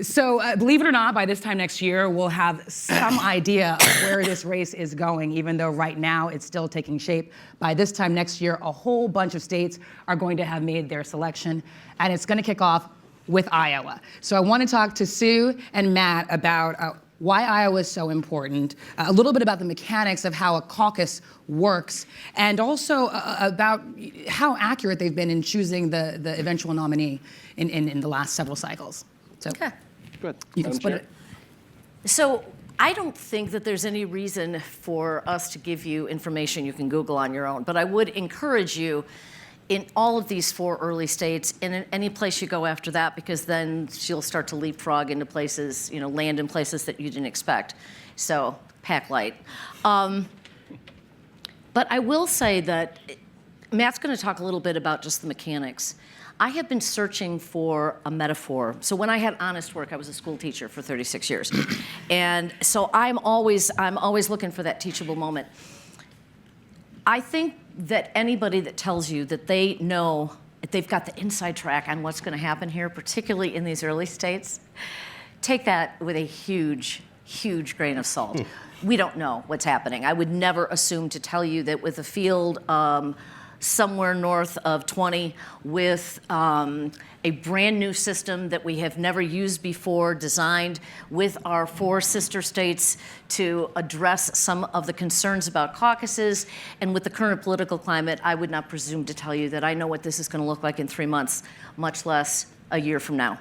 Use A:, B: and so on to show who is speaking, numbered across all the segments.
A: So believe it or not, by this time next year, we'll have some idea of where this race is going, even though right now it's still taking shape. By this time next year, a whole bunch of states are going to have made their selection, and it's going to kick off with Iowa. So I want to talk to Sue and Matt about why Iowa is so important, a little bit about the mechanics of how a caucus works, and also about how accurate they've been in choosing the eventual nominee in the last several cycles. So
B: Good.
A: You can split it.
C: So I don't think that there's any reason for us to give you information you can Google on your own, but I would encourage you in all of these 4 early states, and in any place you go after that, because then you'll start to leapfrog into places, land in places that you didn't expect. So pack light. But I will say that Matt's going to talk a little bit about just the mechanics. I have been searching for a metaphor. So when I had honest work, I was a school teacher for 36 years. And so I'm always looking for that teachable moment. I think that anybody that tells you that they know, that they've got the inside track on what's going to happen here, particularly in these early states, take that with a huge, huge grain of salt. We don't know what's happening. I would never assume to tell you that with a field somewhere north of 20 with a brand new system that we have never used before, designed with our 4 sister states to address some of the concerns about caucuses. And with the current political climate, I would not presume to tell you that I know what this is going to look like in 3 months, much less a year from now.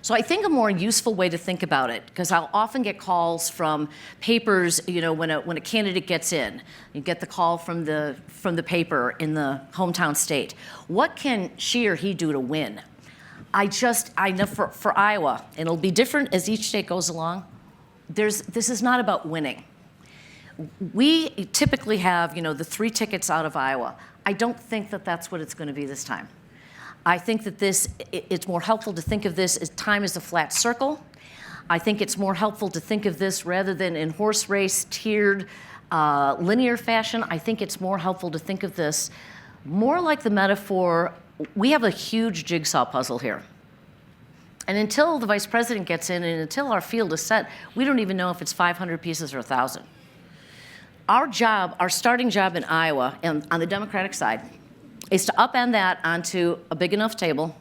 C: So I think a more useful way to think about it, because I'll often get calls from papers, when a candidate gets in, you get the call from the paper in the hometown state. What can she or he do to win? I know for Iowa, and it'll be different as each state goes along, this is not about winning. We typically have, the 3 tickets out of Iowa. I don't think that that's what it's going to be this time. I think that it's more helpful to think of this as time as a flat circle. I think it's more helpful to think of this rather than in horse race, tiered, linear fashion. I think it's more helpful to think of this more like the metaphor. We have a huge jigsaw puzzle here. And until the vice president gets in and until our field is set, we don't even know if it's 500 pieces or 1,000. Our starting job in Iowa, and on the Democratic side, is to upend that onto a big enough table,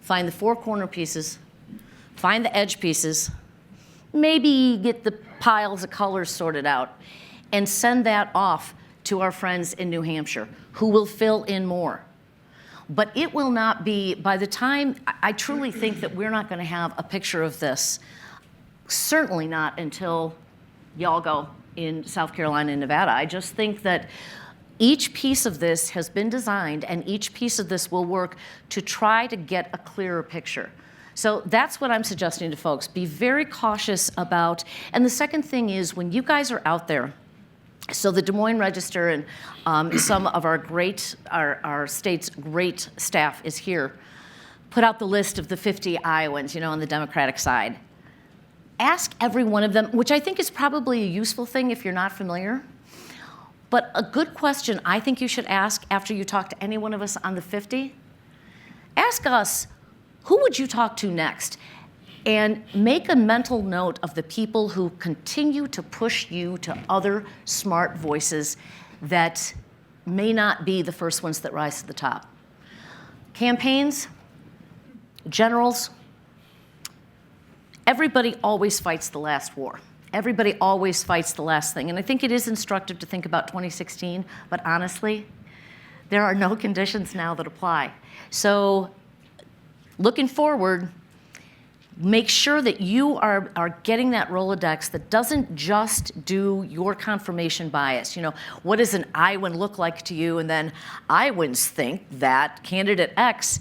C: find the 4 corner pieces, find the edge pieces, maybe get the piles of colors sorted out, and send that off to our friends in New Hampshire, who will fill in more. But it will not be, by the time, I truly think that we're not going to have a picture of this, certainly not until y'all go in South Carolina and Nevada. I just think that each piece of this has been designed, and each piece of this will work to try to get a clearer picture. So that's what I'm suggesting to folks. Be very cautious about, and the second thing is when you guys are out there, so the Des Moines Register and some of our state's great staff is here, put out the list of the 50 Iowans, on the Democratic side. Ask every one of them, which I think is probably a useful thing if you're not familiar. But a good question I think you should ask after you talk to any one of us on the 50, ask us, who would you talk to next? And make a mental note of the people who continue to push you to other smart voices that may not be the first ones that rise to the top. Campaigns, generals, everybody always fights the last war. Everybody always fights the last thing. And I think it is instructive to think about 2016, but honestly, there are no conditions now that apply. So looking forward, make sure that you are getting that Rolodex that doesn't just do your confirmation bias. What does an Iowan look like to you? And then Iowans think that candidate X,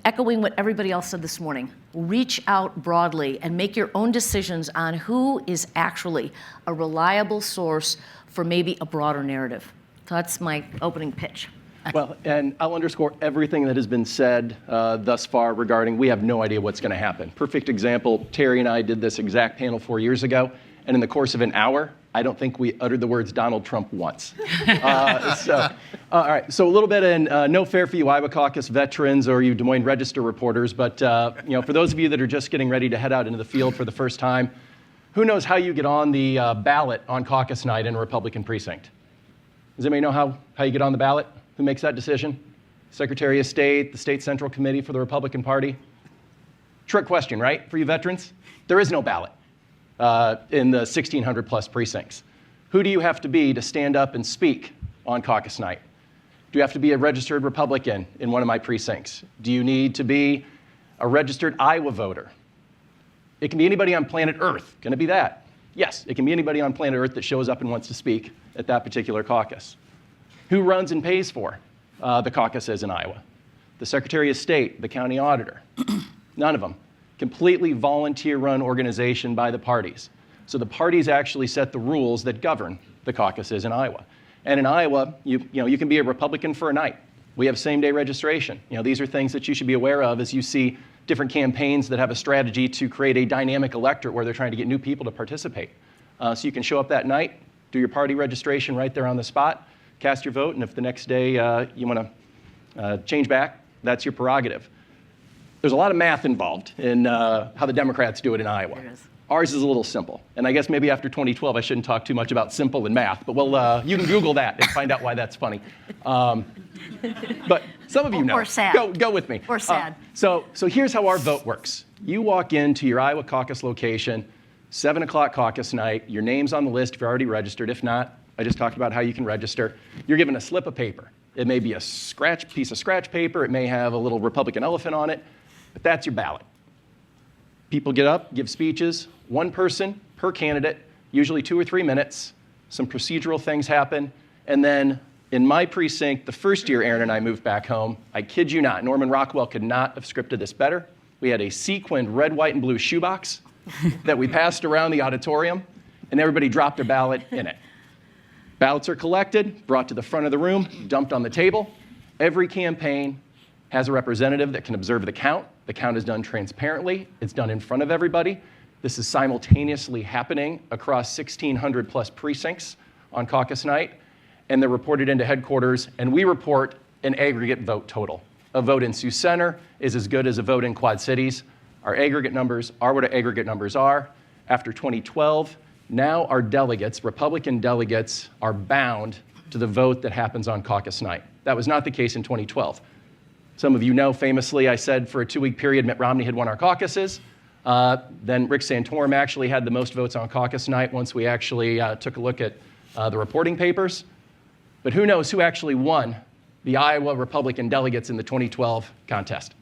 C: echoing what everybody else said this morning, reach out broadly and make your own decisions on who is actually a reliable source for maybe a broader narrative. So that's my opening pitch.
B: Well, and I'll underscore everything that has been said thus far regarding we have no idea what's going to happen. Perfect example, Terry and I did this exact panel 4 years ago, and in the course of an hour, I don't think we uttered the words Donald Trump once. All right, so a little bit in no fair for you Iowa caucus veterans or you Des Moines Register reporters, but for those of you that are just getting ready to head out into the field for the first time, who knows how you get on the ballot on caucus night in a Republican precinct? Does anybody know how you get on the ballot? Who makes that decision? Secretary of State, the State Central Committee for the Republican Party? Trick question, right, for you veterans? There is no ballot in the 1,600 plus precincts. Who do you have to be to stand up and speak on caucus night? Do you have to be a registered Republican in one of my precincts? Do you need to be a registered Iowa voter? It can be anybody on planet Earth. Can it be that? Yes, it can be anybody on planet Earth that shows up and wants to speak at that particular caucus. Who runs and pays for the caucuses in Iowa? The Secretary of State, the county auditor. None of them. Completely volunteer-run organization by the parties. So the parties actually set the rules that govern the caucuses in Iowa. And in Iowa, you can be a Republican for a night. We have same-day registration. These are things that you should be aware of as you see different campaigns that have a strategy to create a dynamic electorate where they're trying to get new people to participate. So you can show up that night, do your party registration right there on the spot, cast your vote, and if the next day you want to change back, that's your prerogative. There's a lot of math involved in how the Democrats do it in Iowa. Ours is a little simple. And I guess maybe after 2012, I shouldn't talk too much about simple and math, but you can Google that and find out why that's funny. But some of you know.
C: Or sad.
B: Go with me.
C: Or sad.
B: So here's how our vote works. You walk into your Iowa caucus location, 7 o'clock caucus night. Your name's on the list if you're already registered. If not, I just talked about how you can register. You're given a slip of paper. It may be a piece of scratch paper. It may have a little Republican elephant on it, but that's your ballot. People get up, give speeches, one person per candidate, usually 2 or 3 minutes. Some procedural things happen. And then in my precinct, the first year Aaron and I moved back home, I kid you not, Norman Rockwell could not have scripted this better. We had a sequined red, white, and blue shoebox that we passed around the auditorium, and everybody dropped their ballot in it. Ballots are collected, brought to the front of the room, dumped on the table. Every campaign has a representative that can observe the count. The count is done transparently. It's done in front of everybody. This is simultaneously happening across 1,600 plus precincts on caucus night, and they're reported into headquarters, and we report an aggregate vote total. A vote in Sioux Center is as good as a vote in Quad Cities. Our aggregate numbers are what our aggregate numbers are. After 2012, now our delegates, Republican delegates, are bound to the vote that happens on caucus night. That was not the case in 2012. Some of you know, famously, I said for a 2-week period, Mitt Romney had won our caucuses. Then Rick Santorum actually had the most votes on caucus night once we actually took a look at the reporting papers. But who knows who actually won the Iowa Republican delegates in the 2012 contest?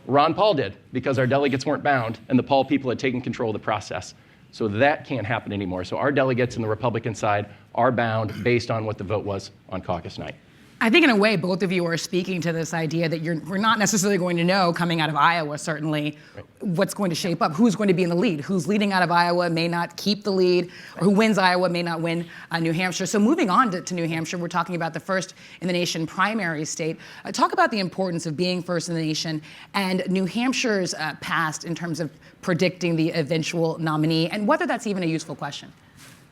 B: Ron Paul did, because our delegates weren't bound and the Paul people had taken control of the process. So that can't happen anymore. So our delegates in the Republican side are bound based on what the vote was on caucus night.
A: I think in a way, both of you are speaking to this idea that we're not necessarily going to know coming out of Iowa, certainly, what's going to shape up, who's going to be in the lead. Who's leading out of Iowa may not keep the lead, or who wins Iowa may not win New Hampshire. So moving on to New Hampshire, we're talking about the first in the nation primary state. Talk about the importance of being first in the nation and New Hampshire's past in terms of predicting the eventual nominee, and whether that's even a useful question.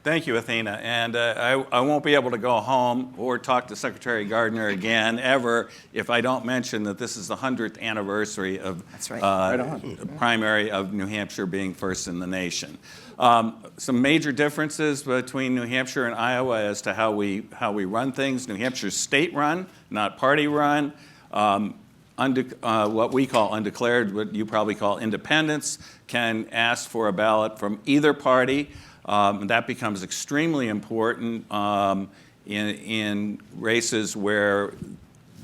D: Thank you, Athena. And I won't be able to go home or talk to Secretary Gardner again ever if I don't mention that this is the 100th anniversary of the primary of New Hampshire being first in the nation. Some major differences between New Hampshire and Iowa as to how we run things. New Hampshire's state-run, not party-run. What we call undeclared, what you probably call independents, can ask for a ballot from either party. That becomes extremely important in races where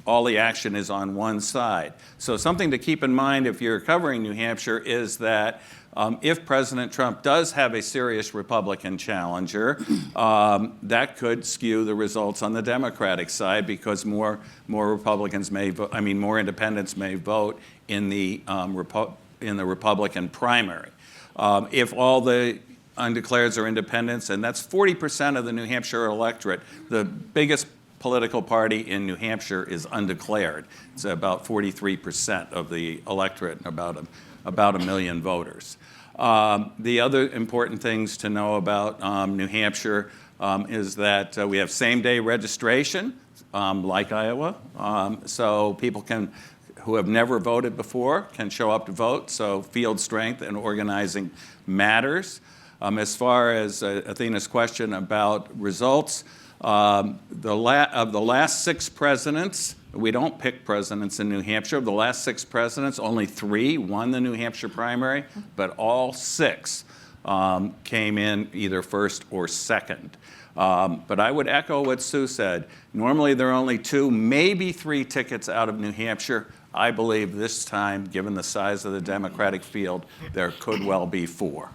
D: all the action is on one side. So something to keep in mind if you're covering New Hampshire is that if President Trump does have a serious Republican challenger, that could skew the results on the Democratic side because more Republicans may vote, more independents may vote in the Republican primary. If all the undeclareds or independents, and that's 40% of the New Hampshire electorate. The biggest political party in New Hampshire is undeclared. It's about 43% of the electorate, and about a million voters. The other important things to know about New Hampshire is that we have same-day registration, like Iowa. So people who have never voted before can show up to vote. So field strength and organizing matters. As far as Athena's question about results, of the last 6 presidents, we don't pick presidents in New Hampshire. Of the last 6 presidents, only 3 won the New Hampshire primary, but all 6 came in either first or second. But I would echo what Sue said. Normally there are only 2, maybe 3 tickets out of New Hampshire. I believe this time, given the size of the Democratic field, there could well be 4.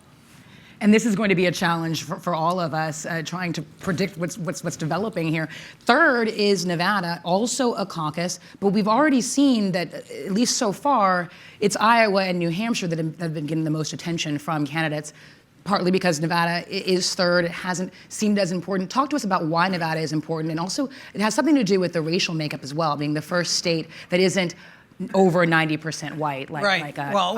A: And this is going to be a challenge for all of us, trying to predict what's developing here. Third is Nevada, also a caucus, but we've already seen that, at least so far, it's Iowa and New Hampshire that have been getting the most attention from candidates, partly because Nevada is third. It hasn't seemed as important. Talk to us about why Nevada is important, and also it has something to do with the racial makeup as well, being the first state that isn't over 90% white, like
E: Well,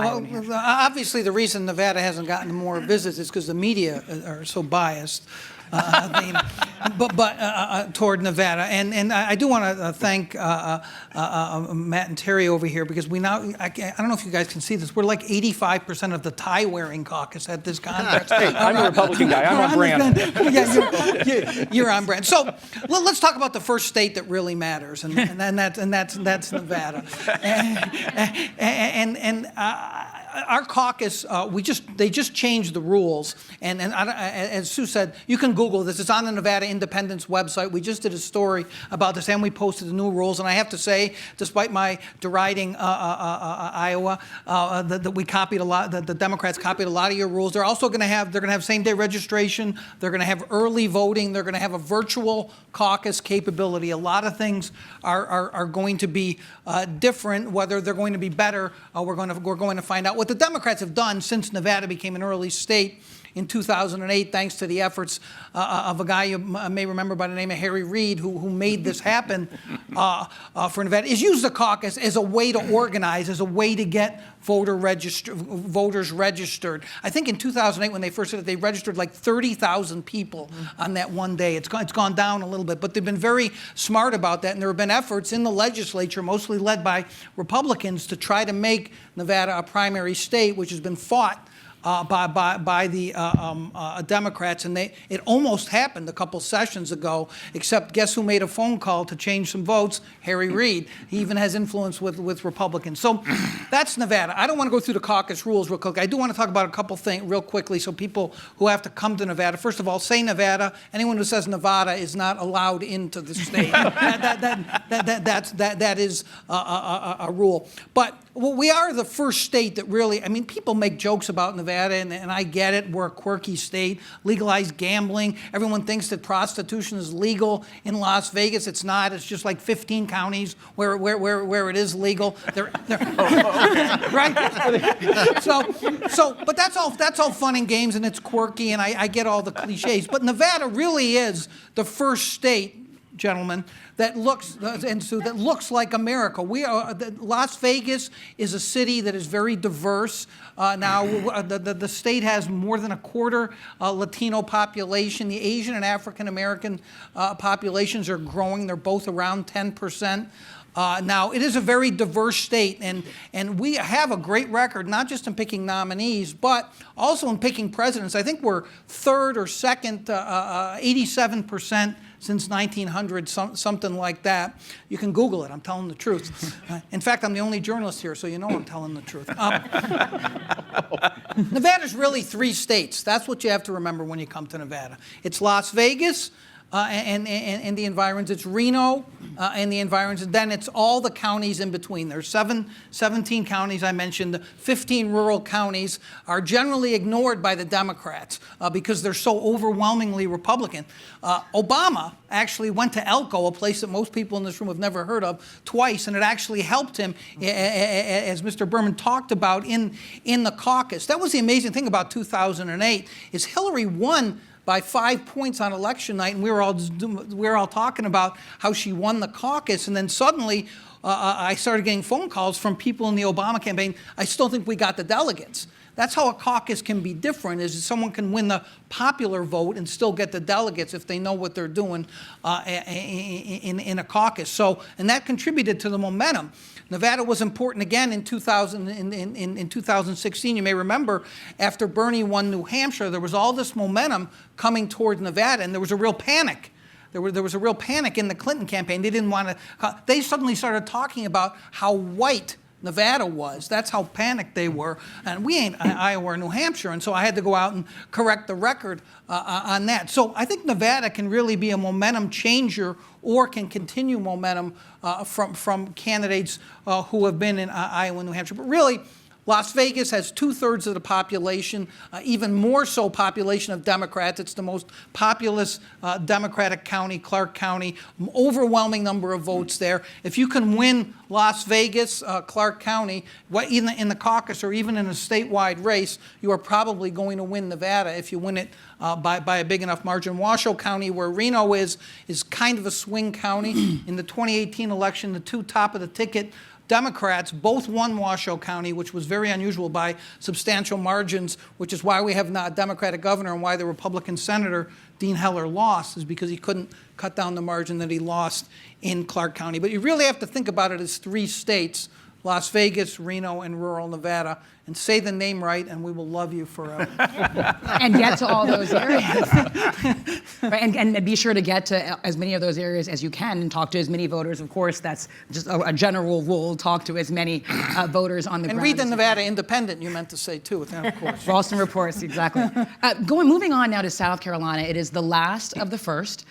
E: obviously the reason Nevada hasn't gotten more visits is because the media are so biased. Toward Nevada, and I do want to thank Matt and Terry over here, because we now, I don't know if you guys can see this, we're like 85% of the tie-wearing caucus at this conference.
B: Hey, I'm a Republican guy. I'm on brand.
E: Yeah, you're on brand. So let's talk about the first state that really matters, and that's Nevada. Our caucus, they just changed the rules, and as Sue said, you can Google this. It's on the Nevada Independence website. We just did a story about this, and we posted the new rules. And I have to say, despite my deriding Iowa, that we copied a lot. The Democrats copied a lot of your rules. They're also going to have same-day registration. They're going to have early voting. They're going to have a virtual caucus capability. A lot of things are going to be different. Whether they're going to be better, we're going to find out. What the Democrats have done since Nevada became an early state in 2008, thanks to the efforts of a guy you may remember by the name of Harry Reid, who made this happen for Nevada, is use the caucus as a way to organize, as a way to get voters registered. I think in 2008, when they first did it, they registered like 30,000 people on that one day. It's gone down a little bit, but they've been very smart about that, and there have been efforts in the legislature, mostly led by Republicans, to try to make Nevada a primary state, which has been fought by the Democrats, and it almost happened a couple sessions ago, except guess who made a phone call to change some votes? Harry Reid. He even has influence with Republicans. So that's Nevada. I don't want to go through the caucus rules real quick. I do want to talk about a couple things real quickly, so people who have to come to Nevada, first of all, say Nevada. Anyone who says Nevada is not allowed into the state. That is a rule. But we are the first state that really, I mean, people make jokes about Nevada, and I get it. We're a quirky state. Legalized gambling. Everyone thinks that prostitution is legal in Las Vegas. It's not. It's just like 15 counties where it is legal. Right? But that's all fun and games, and it's quirky, and I get all the cliches. But Nevada really is the first state, gentlemen, that looks like America. Las Vegas is a city that is very diverse. Now, the state has more than a quarter Latino population. The Asian and African American populations are growing. They're both around 10%. Now, it is a very diverse state, and we have a great record, not just in picking nominees, but also in picking presidents. I think we're third or second, 87% since 1900, something like that. You can Google it. I'm telling the truth. In fact, I'm the only journalist here, so you know I'm telling the truth. Nevada's really 3 states. That's what you have to remember when you come to Nevada. It's Las Vegas, and the environs. It's Reno and the environs. And then it's all the counties in between. There's 17 counties I mentioned. The 15 rural counties are generally ignored by the Democrats because they're so overwhelmingly Republican. Obama actually went to Elko, a place that most people in this room have never heard of, twice, and it actually helped him, as Mr. Berman talked about, in the caucus. That was the amazing thing about 2008, is Hillary won by 5 points on election night, and we were all talking about how she won the caucus, and then suddenly I started getting phone calls from people in the Obama campaign. I still think we got the delegates. That's how a caucus can be different, is someone can win the popular vote and still get the delegates if they know what they're doing in a caucus. So, and that contributed to the momentum. Nevada was important again in 2016. You may remember after Bernie won New Hampshire, there was all this momentum coming toward Nevada, and there was a real panic. There was a real panic in the Clinton campaign. They didn't want to. They suddenly started talking about how white Nevada was. That's how panicked they were. And we ain't Iowa or New Hampshire, and so I had to go out and correct the record on that. So I think Nevada can really be a momentum changer, or can continue momentum from candidates who have been in Iowa and New Hampshire. But really, Las Vegas has 2/3 of the population, even more so population of Democrats. It's the most populous Democratic county, Clark County, overwhelming number of votes there. If you can win Las Vegas, Clark County, either in the caucus or even in a statewide race, you are probably going to win Nevada if you win it by a big enough margin. Washoe County, where Reno is kind of a swing county. In the 2018 election, the two top of the ticket Democrats both won Washoe County, which was very unusual, by substantial margins, which is why we have not a Democratic governor and why the Republican senator, Dean Heller, lost, is because he couldn't cut down the margin that he lost in Clark County. But you really have to think about it as 3 states: Las Vegas, Reno, and rural Nevada. And say the name right, and we will love you forever.
A: And get to all those areas. Right, and be sure to get to as many of those areas as you can and talk to as many voters. Of course, that's just a general rule. Talk to as many voters on the ground.
E: And read the Nevada Independent, you meant to say, too, of course.
A: Ralston reports, exactly. Moving on now to South Carolina. It is the last of the first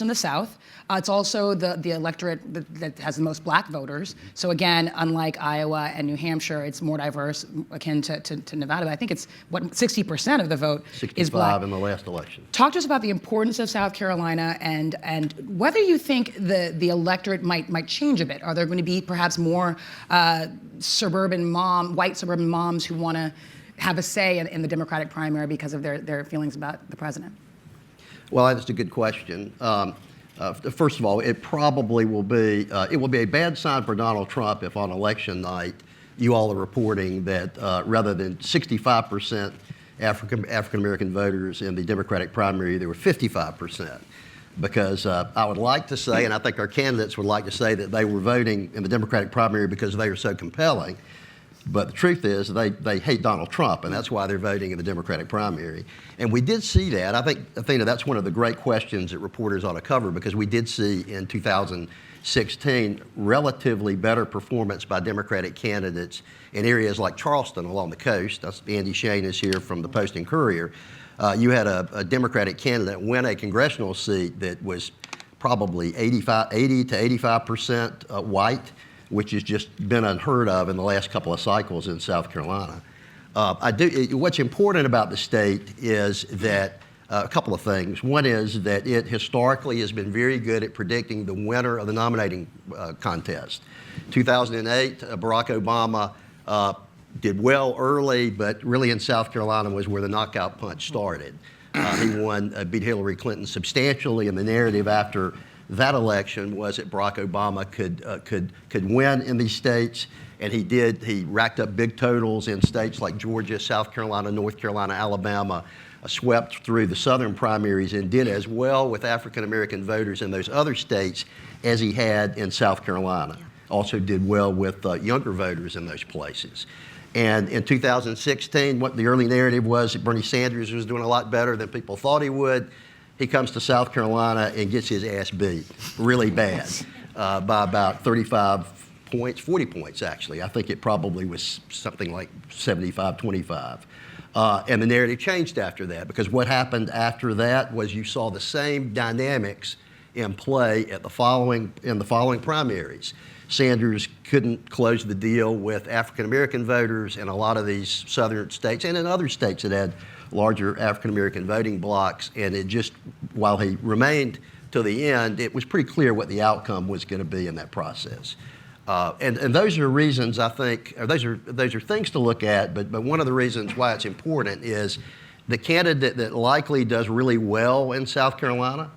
A: in the South. It's also the electorate that has the most black voters. So again, unlike Iowa and New Hampshire, it's more diverse, akin to Nevada. But I think it's, 60% of the vote is black.
F: 65 in the last election.
A: Talk to us about the importance of South Carolina and whether you think the electorate might change a bit. Are there going to be perhaps more white suburban moms who want to have a say in the Democratic primary because of their feelings about the president?
F: Well, that's a good question. First of all, it probably will be a bad sign for Donald Trump if on election night you all are reporting that rather than 65% African-American voters in the Democratic primary, there were 55%. Because I would like to say, and I think our candidates would like to say, that they were voting in the Democratic primary because they are so compelling. But the truth is they hate Donald Trump, and that's why they're voting in the Democratic primary. And we did see that. I think, Athena, that's one of the great questions that reporters ought to cover, because we did see in 2016 relatively better performance by Democratic candidates in areas like Charleston along the coast. That's Andy Shane is here from the Post and Courier. You had a Democratic candidate win a congressional seat that was probably 80 to 85% white, which has just been unheard of in the last couple of cycles in South Carolina. What's important about the state is that a couple of things. One is that it historically has been very good at predicting the winner of the nominating contest. 2008, Barack Obama did well early, but really in South Carolina was where the knockout punch started. He beat Hillary Clinton substantially, and the narrative after that election was that Barack Obama could win in these states, and he did. He racked up big totals in states like Georgia, South Carolina, North Carolina, Alabama, swept through the southern primaries, and did as well with African-American voters in those other states as he had in South Carolina. Also did well with younger voters in those places. And in 2016, what the early narrative was that Bernie Sanders was doing a lot better than people thought he would. He comes to South Carolina and gets his ass beat really bad by about 35 points, 40 points actually. I think it probably was something like 75-25. And the narrative changed after that, because what happened after that was you saw the same dynamics in play in the following primaries. Sanders couldn't close the deal with African-American voters in a lot of these southern states and in other states that had larger African-American voting blocks, and it just, while he remained to the end, it was pretty clear what the outcome was going to be in that process. And those are reasons, I think, or those are things to look at, but one of the reasons why it's important is the candidate that likely does really well in South Carolina,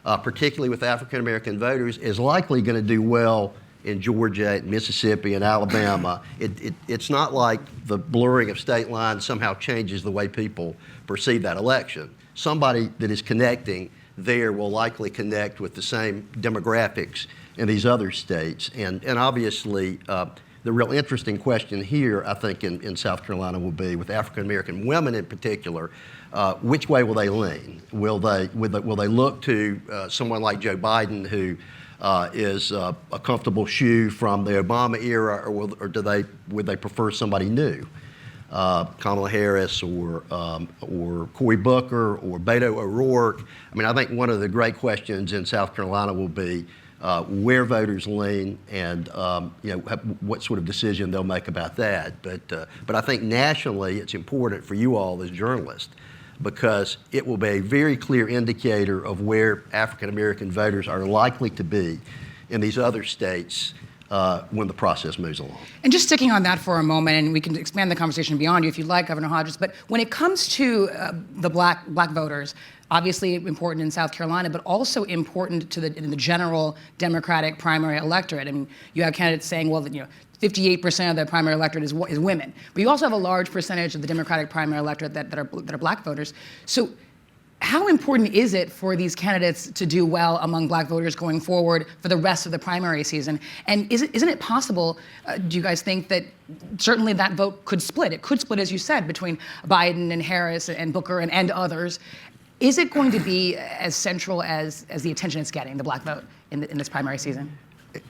F: particularly with African-American voters, is likely going to do well in Georgia, and Mississippi, and Alabama. It's not like the blurring of state lines somehow changes the way people perceive that election. Somebody that is connecting there will likely connect with the same demographics in these other states. And obviously, the real interesting question here, I think, in South Carolina will be, with African American women in particular, which way will they lean? Will they look to someone like Joe Biden, who is a comfortable shoe from the Obama era, or would they prefer somebody new? Kamala Harris or Cory Booker or Beto O'Rourke. I mean, I think one of the great questions in South Carolina will be where voters lean and what sort of decision they'll make about that. But I think nationally it's important for you all as journalists, because it will be a very clear indicator of where African American voters are likely to be in these other states when the process moves along.
A: And just sticking on that for a moment, and we can expand the conversation beyond you if you'd like, Governor Hodges, but when it comes to the black voters, obviously important in South Carolina, but also important to in the general Democratic primary electorate. I mean, you have candidates saying, well, 58% of the primary electorate is women, but you also have a large percentage of the Democratic primary electorate that are black voters. So how important is it for these candidates to do well among black voters going forward for the rest of the primary season? And isn't it possible, do you guys think, that certainly that vote could split? It could split, as you said, between Biden and Harris and Booker and others. Is it going to be as central as the attention it's getting, the black vote, in this primary season?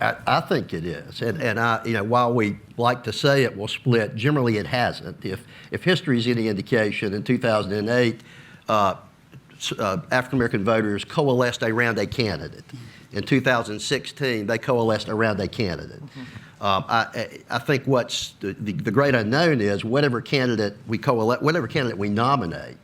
F: I think it is, and while we like to say it will split, generally it hasn't. If history is any indication, in 2008, African American voters coalesced around a candidate. In 2016, they coalesced around a candidate. I think what's the great unknown is whatever candidate we nominate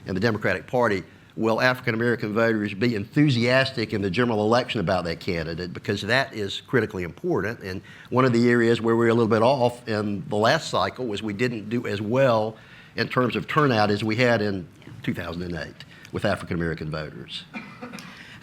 F: in the Democratic Party, will African American voters be enthusiastic in the general election about that candidate? Because that is critically important. And one of the areas where we were a little bit off in the last cycle was we didn't do as well in terms of turnout as we had in 2008 with African American voters.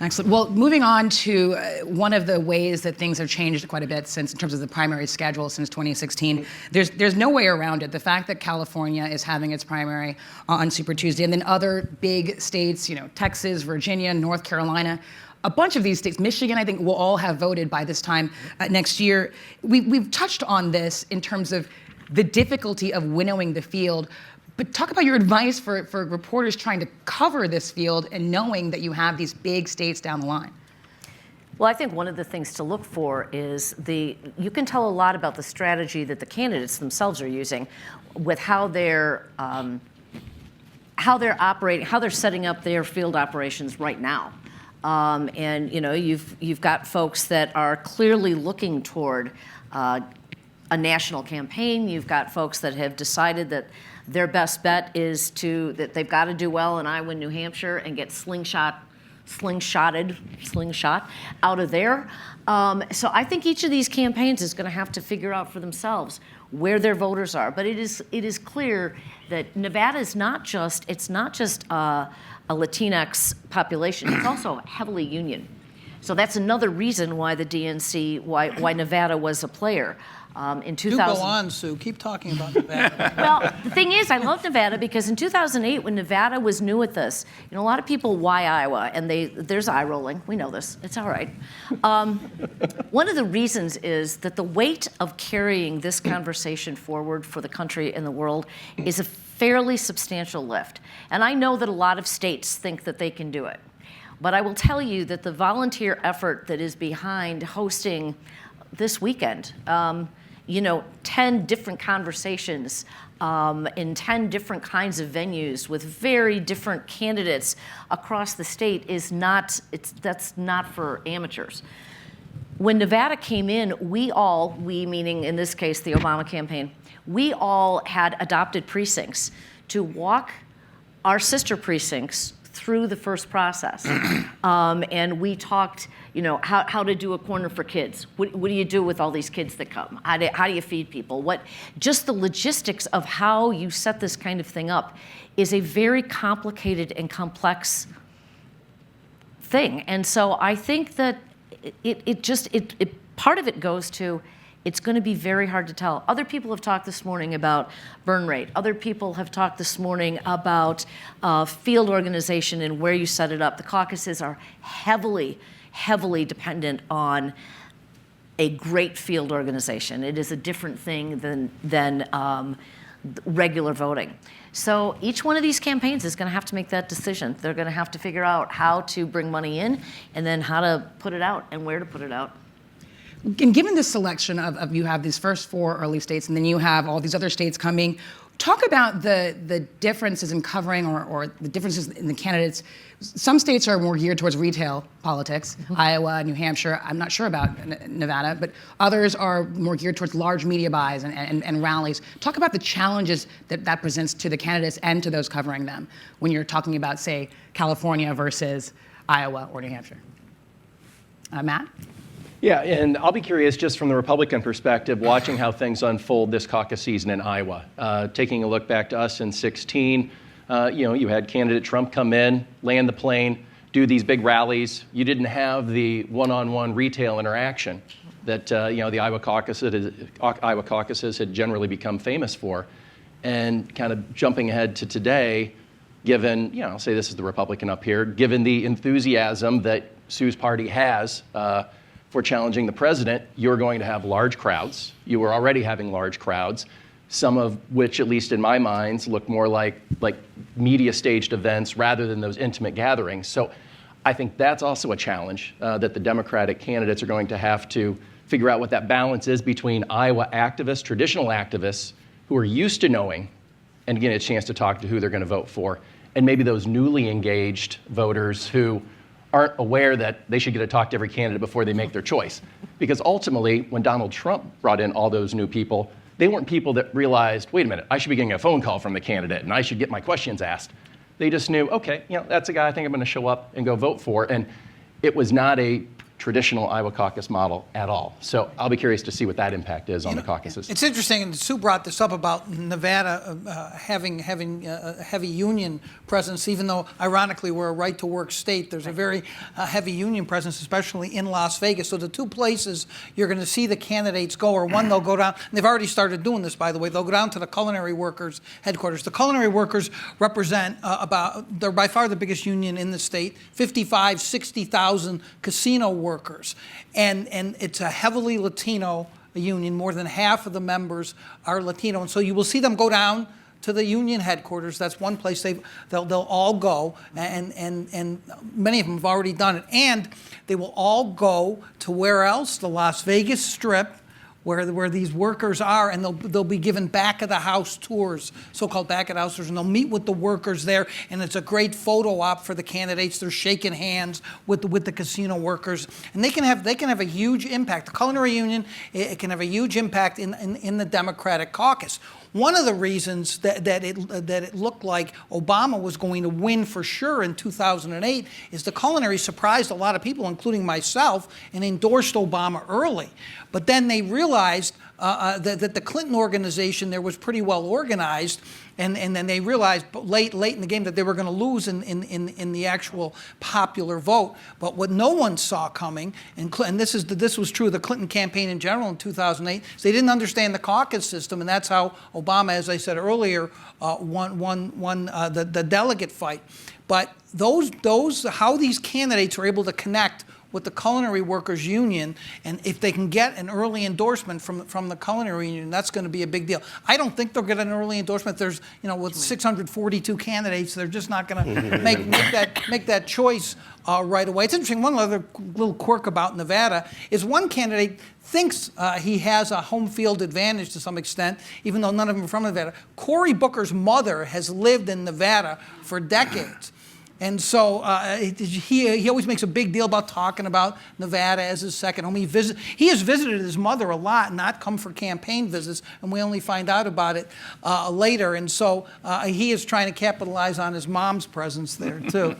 A: Excellent. Well, moving on to one of the ways that things have changed quite a bit since, in terms of the primary schedule since 2016, there's no way around it. The fact that California is having its primary on Super Tuesday, and then other big states, Texas, Virginia, North Carolina, a bunch of these states, Michigan, I think, will all have voted by this time next year. We've touched on this in terms of the difficulty of winnowing the field. But talk about your advice for reporters trying to cover this field and knowing that you have these big states down the line.
C: Well, I think one of the things to look for is you can tell a lot about the strategy that the candidates themselves are using with how they're operating, how they're setting up their field operations right now. And you've got folks that are clearly looking toward a national campaign. You've got folks that have decided that their best bet is that they've got to do well in Iowa and New Hampshire and get slingshot out of there. So I think each of these campaigns is going to have to figure out for themselves where their voters are. But it is clear that Nevada is not just a Latinx population. It's also heavily union. So that's another reason why the DNC, why Nevada was a player. In 2000.
E: Do go on, Sue. Keep talking about Nevada.
C: Well, the thing is, I love Nevada because in 2008, when Nevada was new at this, a lot of people, why Iowa? And there's eye rolling. We know this. It's all right. One of the reasons is that the weight of carrying this conversation forward for the country and the world is a fairly substantial lift. And I know that a lot of states think that they can do it. But I will tell you that the volunteer effort that is behind hosting this weekend, 10 different conversations in 10 different kinds of venues with very different candidates across the state that's not for amateurs. When Nevada came in, we meaning in this case the Obama campaign, we all had adopted precincts to walk our sister precincts through the first process. And we talked, how to do a corner for kids. What do you do with all these kids that come? How do you feed people? Just the logistics of how you set this kind of thing up is a very complicated and complex thing. And so I think that part of it goes to, it's going to be very hard to tell. Other people have talked this morning about burn rate. Other people have talked this morning about field organization and where you set it up. The caucuses are heavily, heavily dependent on a great field organization. It is a different thing than regular voting. So each one of these campaigns is going to have to make that decision. They're going to have to figure out how to bring money in and then how to put it out and where to put it out.
A: And given this selection of you have these first 4 early states and then you have all these other states coming, talk about the differences in covering or the differences in the candidates. Some states are more geared towards retail politics, Iowa, New Hampshire. I'm not sure about Nevada, but others are more geared towards large media buys and rallies. Talk about the challenges that presents to the candidates and to those covering them when you're talking about, say, California versus Iowa or New Hampshire. Matt?
B: Yeah, and I'll be curious just from the Republican perspective, watching how things unfold this caucus season in Iowa. Taking a look back to us in 2016, you had candidate Trump come in, land the plane, do these big rallies. You didn't have the one-on-one retail interaction that the Iowa caucuses had generally become famous for. And kind of jumping ahead to today, given, I'll say this is the Republican up here, given the enthusiasm that Sue's party has for challenging the president, you're going to have large crowds. You were already having large crowds, some of which, at least in my mind, look more like media staged events rather than those intimate gatherings. So I think that's also a challenge that the Democratic candidates are going to have to figure out what that balance is between Iowa activists, traditional activists, who are used to knowing and getting a chance to talk to who they're going to vote for, and maybe those newly engaged voters who aren't aware that they should get to talk to every candidate before they make their choice. Because ultimately, when Donald Trump brought in all those new people, they weren't people that realized, wait a minute, I should be getting a phone call from the candidate and I should get my questions asked. They just knew, okay, that's a guy I think I'm going to show up and go vote for. And it was not a traditional Iowa caucus model at all. So I'll be curious to see what that impact is on the caucuses.
E: It's interesting, and Sue brought this up about Nevada having a heavy union presence, even though, ironically, we're a right-to-work state. There's a very heavy union presence, especially in Las Vegas. So the 2 places you're going to see the candidates go are, one, they'll go down, and they've already started doing this, by the way, they'll go down to the culinary workers headquarters. The culinary workers represent they're by far the biggest union in the state, 55, 60,000 casino workers. And it's a heavily Latino union. More than half of the members are Latino. And so you will see them go down to the union headquarters. That's one place they'll all go. And many of them have already done it. And they will all go to where else? The Las Vegas Strip, where these workers are, and they'll be given back-of-the-house tours, so-called back-of-the-house tours, and they'll meet with the workers there, and it's a great photo op for the candidates. They're shaking hands with the casino workers, and they can have a huge impact. The culinary union, it can have a huge impact in the Democratic caucus. One of the reasons that it looked like Obama was going to win for sure in 2008 is the culinary surprised a lot of people, including myself, and endorsed Obama early. But then they realized that the Clinton organization there was pretty well organized, and then they realized late in the game that they were going to lose in the actual popular vote. But what no one saw coming, and this was true of the Clinton campaign in general in 2008, is they didn't understand the caucus system, and that's how Obama, as I said earlier, won the delegate fight. But how these candidates are able to connect with the Culinary Workers Union, and if they can get an early endorsement from the Culinary Union, that's going to be a big deal. I don't think they'll get an early endorsement. There's, with 642 candidates, they're just not going to make that choice right away. It's interesting. One other little quirk about Nevada is one candidate thinks he has a home field advantage to some extent, even though none of them are from Nevada. Cory Booker's mother has lived in Nevada for decades. And so he always makes a big deal about talking about Nevada as his second home. He has visited his mother a lot, not come for campaign visits, and we only find out about it later. And so he is trying to capitalize on his mom's presence there, too.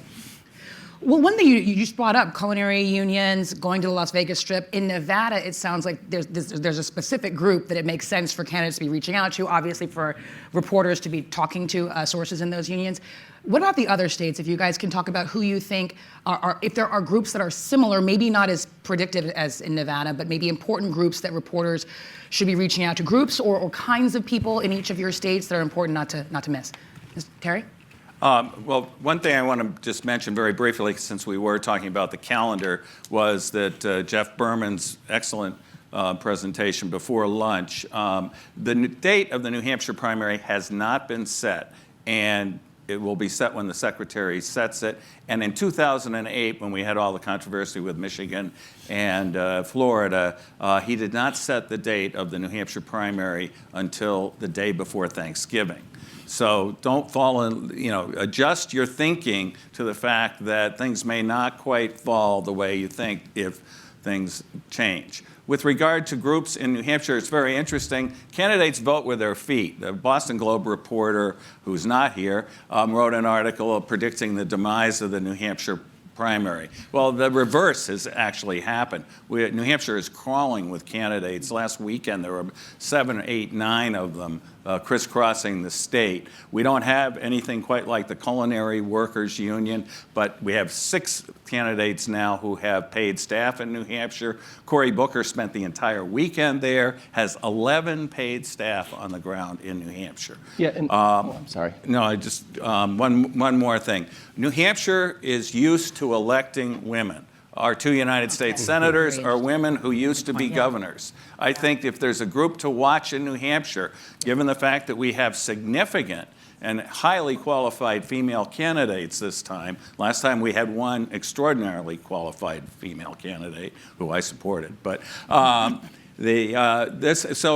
A: Well, one thing you just brought up, culinary unions, going to the Las Vegas Strip. In Nevada, it sounds like there's a specific group that it makes sense for candidates to be reaching out to, obviously for reporters to be talking to sources in those unions. What about the other states? If you guys can talk about who you think if there are groups that are similar, maybe not as predictive as in Nevada, but maybe important groups that reporters should be reaching out to, groups or kinds of people in each of your states that are important not to miss. Ms. Terry?
D: Well, one thing I want to just mention very briefly, since we were talking about the calendar, was that Jeff Berman's excellent presentation before lunch. The date of the New Hampshire primary has not been set, and it will be set when the secretary sets it. And in 2008, when we had all the controversy with Michigan and Florida, he did not set the date of the New Hampshire primary until the day before Thanksgiving. So don't fall in, adjust your thinking to the fact that things may not quite fall the way you think if things change. With regard to groups in New Hampshire, it's very interesting. Candidates vote with their feet. The Boston Globe reporter, who's not here, wrote an article predicting the demise of the New Hampshire primary. Well, the reverse has actually happened. New Hampshire is crawling with candidates. Last weekend, there were 7, 8, 9 of them crisscrossing the state. We don't have anything quite like the Culinary Workers Union, but we have 6 candidates now who have paid staff in New Hampshire. Cory Booker spent the entire weekend there, has 11 paid staff on the ground in New Hampshire.
B: Yeah, and I'm sorry.
D: No, I just, one more thing. New Hampshire is used to electing women. Our 2 United States senators are women who used to be governors. I think if there's a group to watch in New Hampshire, given the fact that we have significant and highly qualified female candidates this time. Last time we had one extraordinarily qualified female candidate who I supported. But so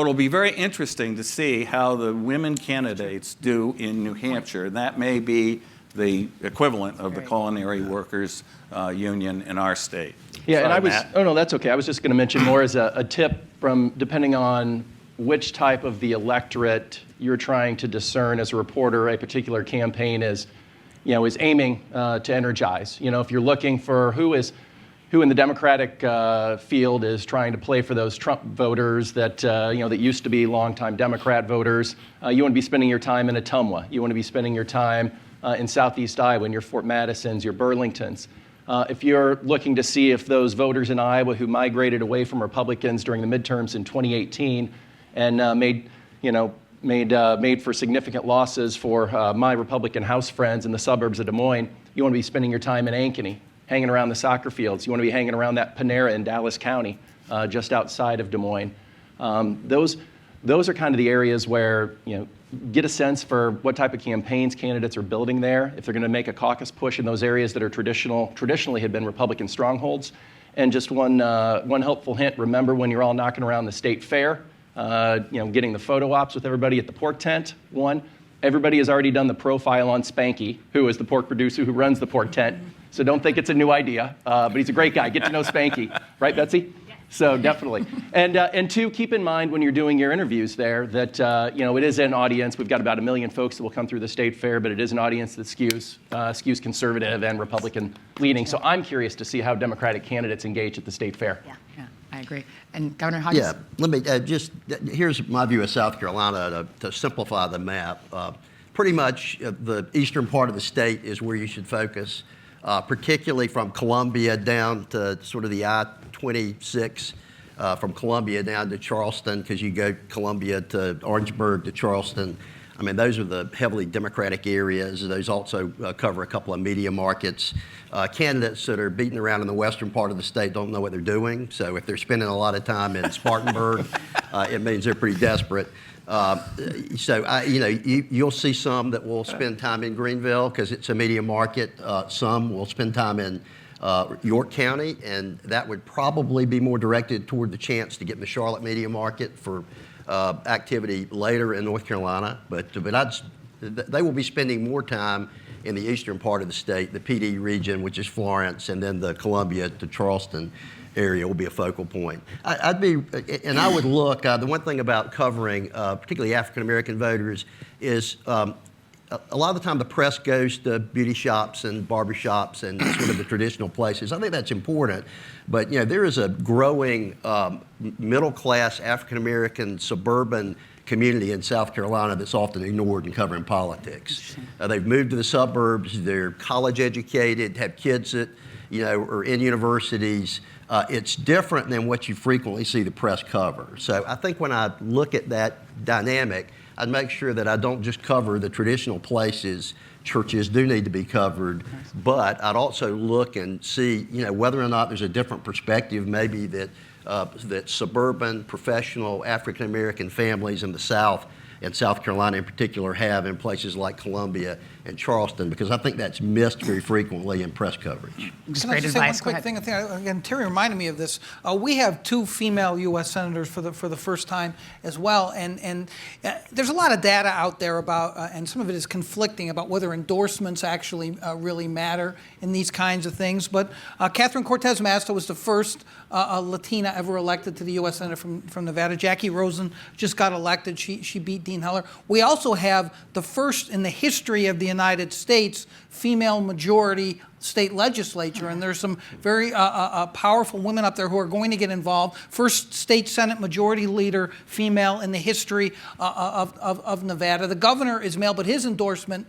D: it'll be very interesting to see how the women candidates do in New Hampshire. That may be the equivalent of the Culinary Workers Union in our state.
B: Yeah,
D: Sorry,
B: and I was,
D: Matt.
B: oh no, that's okay. I was just going to mention more as a tip from depending on which type of the electorate you're trying to discern as a reporter, a particular campaign is aiming to energize. If you're looking for who in the Democratic field is trying to play for those Trump voters that that used to be longtime Democrat voters, you want to be spending your time in Ottumwa. You want to be spending your time in Southeast Iowa, in your Fort Madisons, your Burlingtons. If you're looking to see if those voters in Iowa who migrated away from Republicans during the midterms in 2018 and made for significant losses for my Republican House friends in the suburbs of Des Moines, you want to be spending your time in Ankeny, hanging around the soccer fields. You want to be hanging around that Panera in Dallas County, just outside of Des Moines. Those are kind of the areas where get a sense for what type of campaigns candidates are building there, if they're going to make a caucus push in those areas that are traditionally had been Republican strongholds. And just one helpful hint, remember when you're all knocking around the state fair, getting the photo ops with everybody at the pork tent, everybody has already done the profile on Spanky, who is the pork producer who runs the pork tent. So don't think it's a new idea, but he's a great guy. Get to know Spanky. Right, Betsy? So definitely. And 2, keep in mind when you're doing your interviews there that, it is an audience. We've got about 1 million folks that will come through the state fair, but it is an audience that skews conservative and Republican leaning. So I'm curious to see how Democratic candidates engage at the state fair.
A: Yeah, I agree. And Governor Hodges?
F: Yeah, let me here's my view of South Carolina to simplify the map. Pretty much the eastern part of the state is where you should focus, particularly from Columbia down to sort of the I-26, from Columbia down to Charleston, because you go Columbia to Orangeburg to Charleston. I mean, those are the heavily Democratic areas. Those also cover a couple of media markets. Candidates that are beating around in the western part of the state don't know what they're doing. So if they're spending a lot of time in Spartanburg, it means they're pretty desperate. You'll see some that will spend time in Greenville because it's a media market. Some will spend time in York County, and that would probably be more directed toward the chance to get in the Charlotte media market for activity later in North Carolina. But they will be spending more time in the eastern part of the state, the PD region, which is Florence, and then the Columbia to Charleston area will be a focal point. I would look, the one thing about covering particularly African-American voters is a lot of the time the press goes to beauty shops and barber shops and sort of the traditional places. I think that's important. But, there is a growing middle-class African-American suburban community in South Carolina that's often ignored in covering politics. They've moved to the suburbs. They're college educated, have kids that, are in universities. It's different than what you frequently see the press cover. So I think when I look at that dynamic, I'd make sure that I don't just cover the traditional places. Churches do need to be covered, but I'd also look and see, whether or not there's a different perspective, maybe that suburban, professional, African-American families in the South, and South Carolina in particular, have in places like Columbia and Charleston, because I think that's missed very frequently in press coverage.
E: Can I just say one quick thing? Again, Terry reminded me of this. We have 2 female U.S. senators for the first time as well, and there's a lot of data out there about, and some of it is conflicting about whether endorsements actually really matter in these kinds of things. But Catherine Cortez Masto was the first Latina ever elected to the U.S. Senate from Nevada. Jackie Rosen just got elected. She beat Dean Heller. We also have the first in the history of the United States female majority state legislature, and there's some very powerful women up there who are going to get involved. First state Senate majority leader female in the history of Nevada. The governor is male, but his endorsement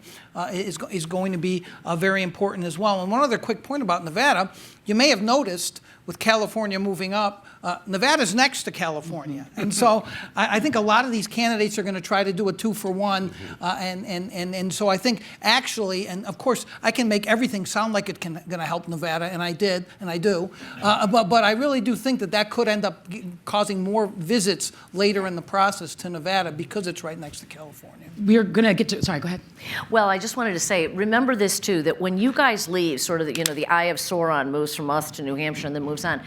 E: is going to be very important as well. And one other quick point about Nevada, you may have noticed with California moving up, Nevada's next to California. And so I think a lot of these candidates are going to try to do a 2-for-1. And so I think actually, and of course, I can make everything sound like it's going to help Nevada, and I did, and I do. But I really do think that could end up causing more visits later in the process to Nevada because it's right next to California.
A: We're going to get to, sorry, go ahead.
C: Well, I just wanted to say, remember this too, that when you guys leave, sort of the Eye of Sauron moves from us to New Hampshire and then moves on.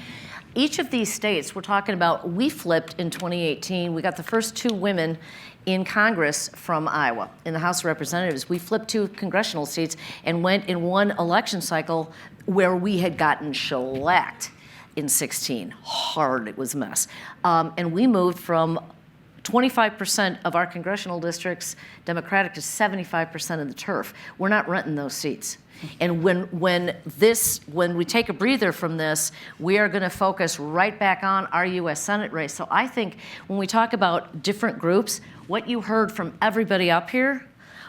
C: Each of these states, we're talking about, we flipped in 2018. We got the first 2 women in Congress from Iowa. In the House of Representatives, we flipped 2 congressional seats and went in one election cycle where we had gotten shellacked in 16. Hard, it was a mess. And we moved from 25% of our congressional districts Democratic to 75% of the turf. We're not renting those seats. And when we take a breather from this, we are going to focus right back on our U.S. Senate race. So I think when we talk about different groups, what you heard from everybody up here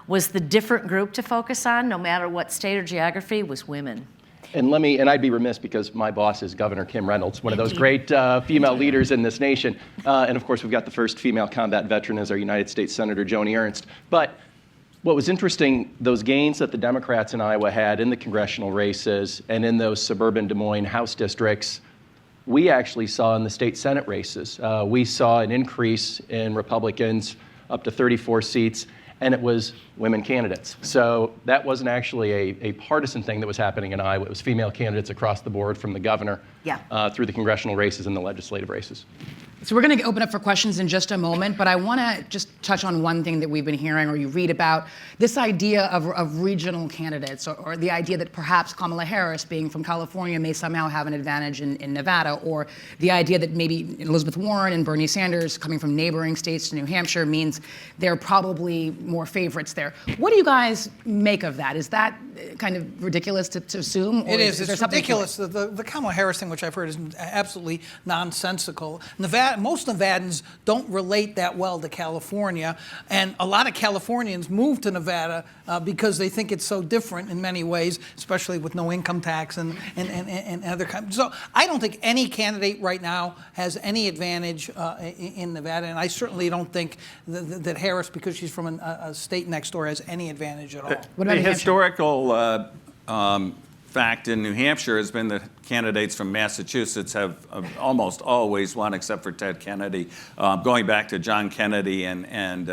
C: was the different group to focus on, no matter what state or geography, was women.
B: And I'd be remiss because my boss is Governor Kim Reynolds, one of those great female leaders in this nation. And of course, we've got the first female combat veteran as our United States Senator, Joni Ernst. But what was interesting, those gains that the Democrats in Iowa had in the congressional races and in those suburban Des Moines House districts, we actually saw in the state Senate races. We saw an increase in Republicans up to 34 seats, and it was women candidates. So that wasn't actually a partisan thing that was happening in Iowa. It was female candidates across the board from the governor through the congressional races and the legislative races.
A: So we're going to open up for questions in just a moment, but I want to just touch on one thing that we've been hearing or you read about, this idea of regional candidates or the idea that perhaps Kamala Harris, being from California, may somehow have an advantage in Nevada, or the idea that maybe Elizabeth Warren and Bernie Sanders coming from neighboring states to New Hampshire means they're probably more favorites there. What do you guys make of that? Is that kind of ridiculous to assume? Or
E: it is. It's ridiculous.
A: To
E: the Kamala Harris thing, which I've heard, is absolutely nonsensical. Most Nevadans don't relate that well to California, and a lot of Californians move to Nevada because they think it's so different in many ways, especially with no income tax and other kinds. So I don't think any candidate right now has any advantage in Nevada, and I certainly don't think that Harris, because she's from a state next door, has any advantage at all.
A: What about
D: the historical fact in New Hampshire has been the candidates from Massachusetts have almost always won, except for Ted Kennedy, going back to John Kennedy and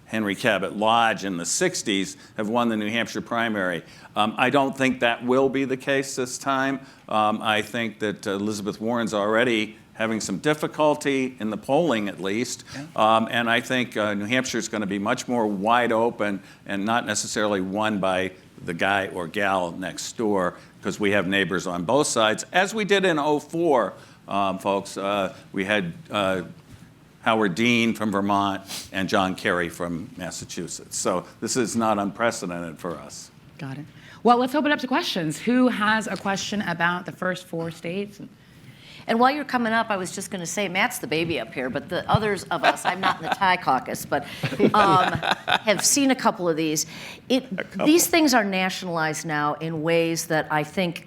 D: Henry Cabot Lodge in the 60s, have won the New Hampshire primary. I don't think that will be the case this time. I think that Elizabeth Warren's already having some difficulty in the polling, at least. And I think New Hampshire is going to be much more wide open and not necessarily won by the guy or gal next door, because we have neighbors on both sides, as we did in 2004, folks. We had Howard Dean from Vermont, and John Kerry from Massachusetts. So this is not unprecedented for us.
A: Got it. Well, let's open up to questions. Who has a question about the first 4 states?
C: And while you're coming up, I was just going to say, Matt's the baby up here, but the others of us, I'm not in the tie caucus, but have seen a couple of these. These things are nationalized now in ways that I think,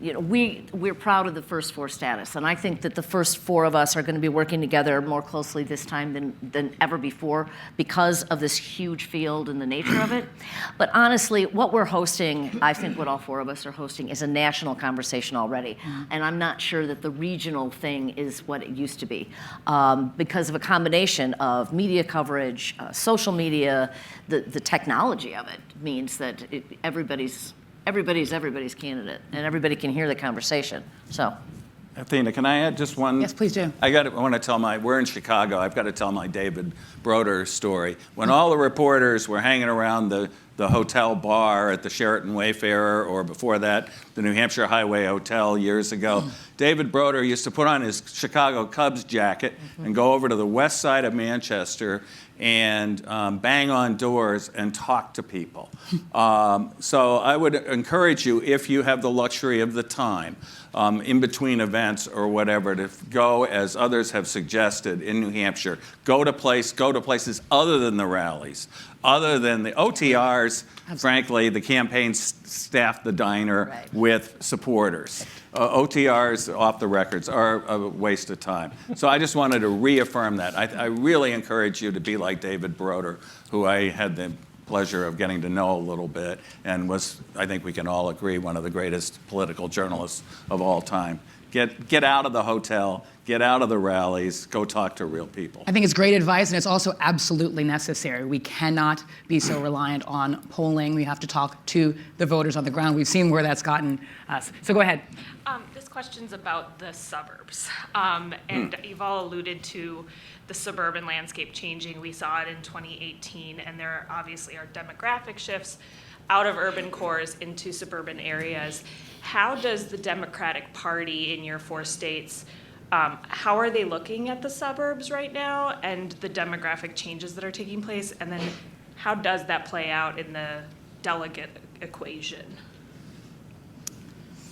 C: we're proud of the first 4 status, and I think that the first 4 of us are going to be working together more closely this time than ever before because of this huge field and the nature of it. But honestly, what we're hosting, I think what all 4 of us are hosting, is a national conversation already, and I'm not sure that the regional thing is what it used to be because of a combination of media coverage, social media, the technology of it means that everybody's candidate, and everybody can hear the conversation. So,
D: Athena, can I add just one?
A: Yes, please do.
D: I want to tell we're in Chicago. I've got to tell my David Broder story. When all the reporters were hanging around the hotel bar at the Sheraton Wayfarer, or before that, the New Hampshire Highway Hotel years ago, David Broder used to put on his Chicago Cubs jacket and go over to the west side of Manchester and bang on doors and talk to people. So I would encourage you, if you have the luxury of the time, in between events or whatever, to go, as others have suggested in New Hampshire, go to places other than the rallies, other than the OTRs. Frankly, the campaign staffed the diner with supporters. OTRs, off the records, are a waste of time. So I just wanted to reaffirm that. I really encourage you to be like David Broder, who I had the pleasure of getting to know a little bit, and was, I think we can all agree, one of the greatest political journalists of all time. Get out of the hotel, get out of the rallies, go talk to real people.
A: I think it's great advice, and it's also absolutely necessary. We cannot be so reliant on polling. We have to talk to the voters on the ground. We've seen where that's gotten us. So go ahead.
G: This question's about the suburbs. And you've all alluded to the suburban landscape changing. We saw it in 2018, and there obviously are demographic shifts out of urban cores into suburban areas. How does the Democratic Party in your 4 states, how are they looking at the suburbs right now and the demographic changes that are taking place? And then how does that play out in the delegate equation?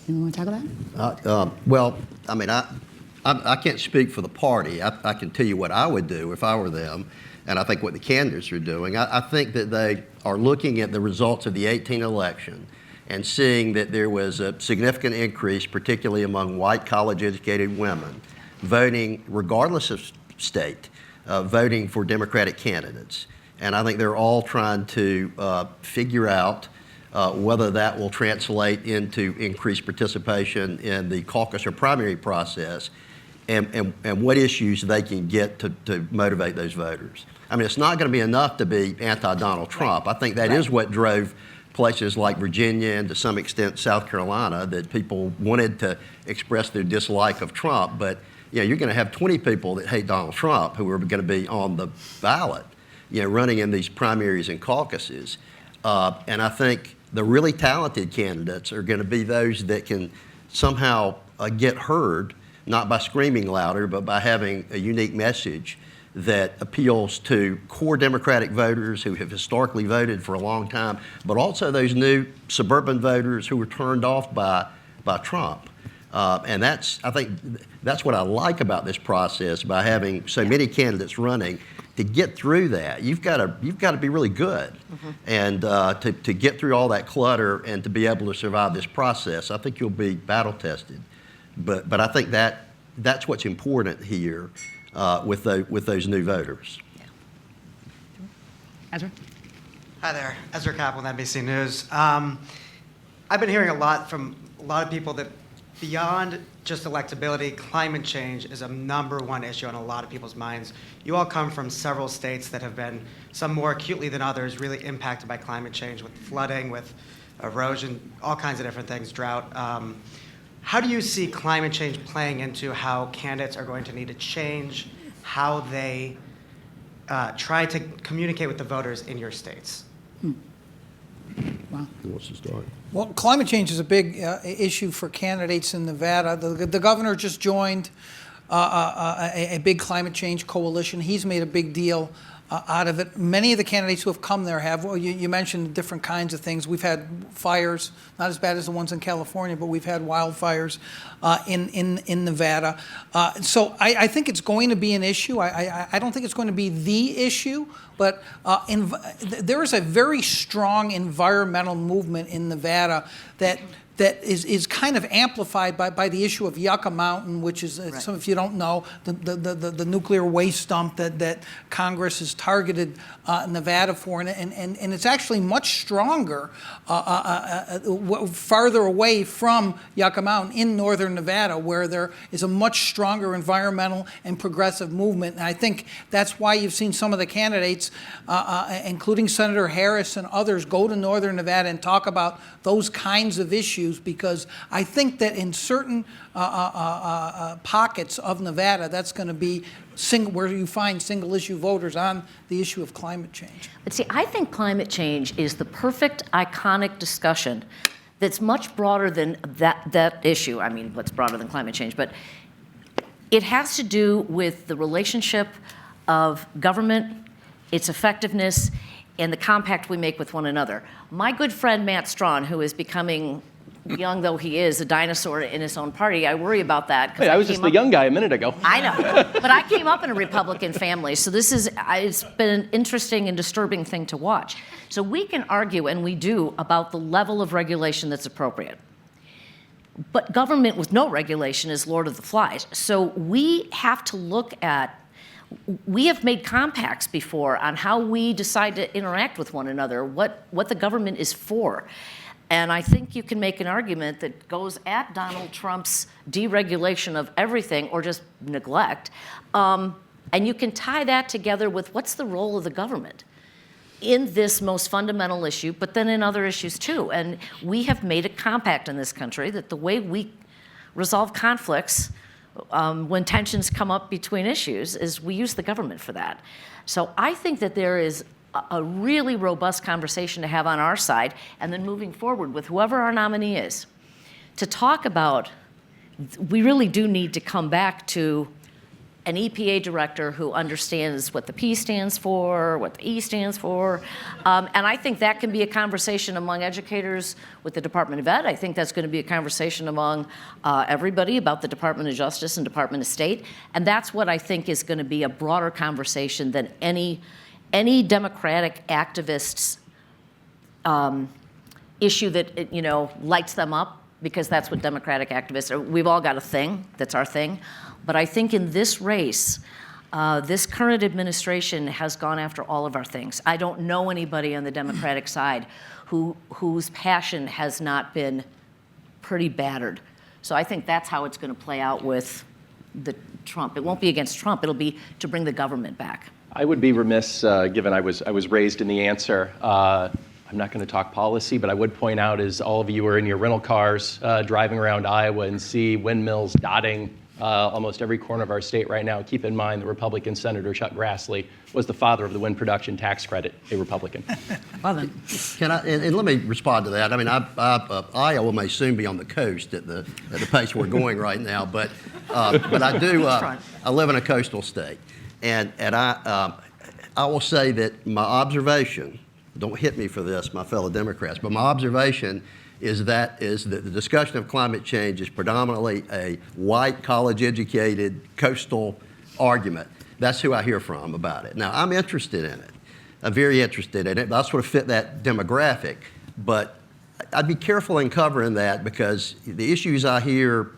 A: You want to tackle that?
F: Well, I mean, I can't speak for the party. I can tell you what I would do if I were them, and I think what the candidates are doing. I think that they are looking at the results of the 2018 election and seeing that there was a significant increase, particularly among white college-educated women, voting, regardless of state, voting for Democratic candidates. And I think they're all trying to figure out whether that will translate into increased participation in the caucus or primary process, and what issues they can get to motivate those voters. I mean, it's not going to be enough to be anti-Donald Trump. I think that is what drove places like Virginia and to some extent South Carolina, that people wanted to express their dislike of Trump. But you're going to have 20 people that hate Donald Trump who are going to be on the ballot, running in these primaries and caucuses. And I think the really talented candidates are going to be those that can somehow get heard, not by screaming louder, but by having a unique message that appeals to core Democratic voters who have historically voted for a long time, but also those new suburban voters who were turned off by Trump. And I think that's what I like about this process, by having so many candidates running. To get through that, you've got to be really good, and to get through all that clutter and to be able to survive this process, I think you'll be battle tested. But I think that's what's important here with those new voters.
A: Yeah. Ezra?
H: Hi there, Ezra Kaplan, NBC News. I've been hearing a lot from a lot of people that beyond just electability, climate change is a #1 issue on a lot of people's minds. You all come from several states that have been, some more acutely than others, really impacted by climate change, with flooding, with erosion, all kinds of different things, drought. How do you see climate change playing into how candidates are going to need to change how they try to communicate with the voters in your states?
A: Wow.
F: Who wants to start?
E: Well, climate change is a big issue for candidates in Nevada. The governor just joined a big climate change coalition. He's made a big deal out of it. Many of the candidates who have come there have. Well, you mentioned different kinds of things. We've had fires, not as bad as the ones in California, but we've had wildfires in Nevada. So I think it's going to be an issue. I don't think it's going to be the issue, but there is a very strong environmental movement in Nevada that is kind of amplified by the issue of Yucca Mountain, which is, some if you don't know, the nuclear waste dump that Congress has targeted Nevada for, and it's actually much stronger farther away from Yucca Mountain in northern Nevada, where there is a much stronger environmental and progressive movement. And I think that's why you've seen some of the candidates, including Senator Harris and others, go to northern Nevada and talk about those kinds of issues, because I think that in certain pockets of Nevada, that's going to be where you find single issue voters on the issue of climate change.
C: But see, I think climate change is the perfect iconic discussion that's much broader than that issue. I mean, what's broader than climate change? But it has to do with the relationship of government, its effectiveness, and the compact we make with one another. My good friend Matt Strawn, who is becoming, young though he is, a dinosaur in his own party, I worry about that.
B: Hey, I was just the young guy a minute ago.
C: I know, but I came up in a Republican family, so it's been an interesting and disturbing thing to watch. So we can argue, and we do, about the level of regulation that's appropriate. But government with no regulation is Lord of the Flies. So we have to look at, we have made compacts before on how we decide to interact with one another, what the government is for. And I think you can make an argument that goes at Donald Trump's deregulation of everything, or just neglect. And you can tie that together with what's the role of the government in this most fundamental issue, but then in other issues too. And we have made a compact in this country that the way we resolve conflicts when tensions come up between issues is we use the government for that. So I think that there is a really robust conversation to have on our side, and then moving forward with whoever our nominee is, to talk about, we really do need to come back to an EPA director who understands what the P stands for, what the E stands for. And I think that can be a conversation among educators with the Department of Ed. I think that's going to be a conversation among everybody about the Department of Justice and Department of State. And that's what I think is going to be a broader conversation than any Democratic activists' issue that lights them up, because that's what Democratic activists are. We've all got a thing, that's our thing. But I think in this race, this current administration has gone after all of our things. I don't know anybody on the Democratic side whose passion has not been pretty battered. So I think that's how it's going to play out with the Trump. It won't be against Trump. It'll be to bring the government back.
B: I would be remiss, given I was raised in the answer. I'm not going to talk policy, but I would point out, as all of you are in your rental cars driving around Iowa and see windmills dotting almost every corner of our state right now, keep in mind that Republican Senator Chuck Grassley was the father of the wind production tax credit, a Republican.
A: Well then.
F: Can I, and let me respond to that. I mean, Iowa may soon be on the coast at the pace we're going right now, but I do. I live in a coastal state, and I will say that my observation. Don't hit me for this, my fellow Democrats, but my observation is that the discussion of climate change is predominantly a white, college-educated, coastal argument. That's who I hear from about it. Now, I'm interested in it. I'm very interested in it. I sort of fit that demographic, but I'd be careful in covering that, because the issues I hear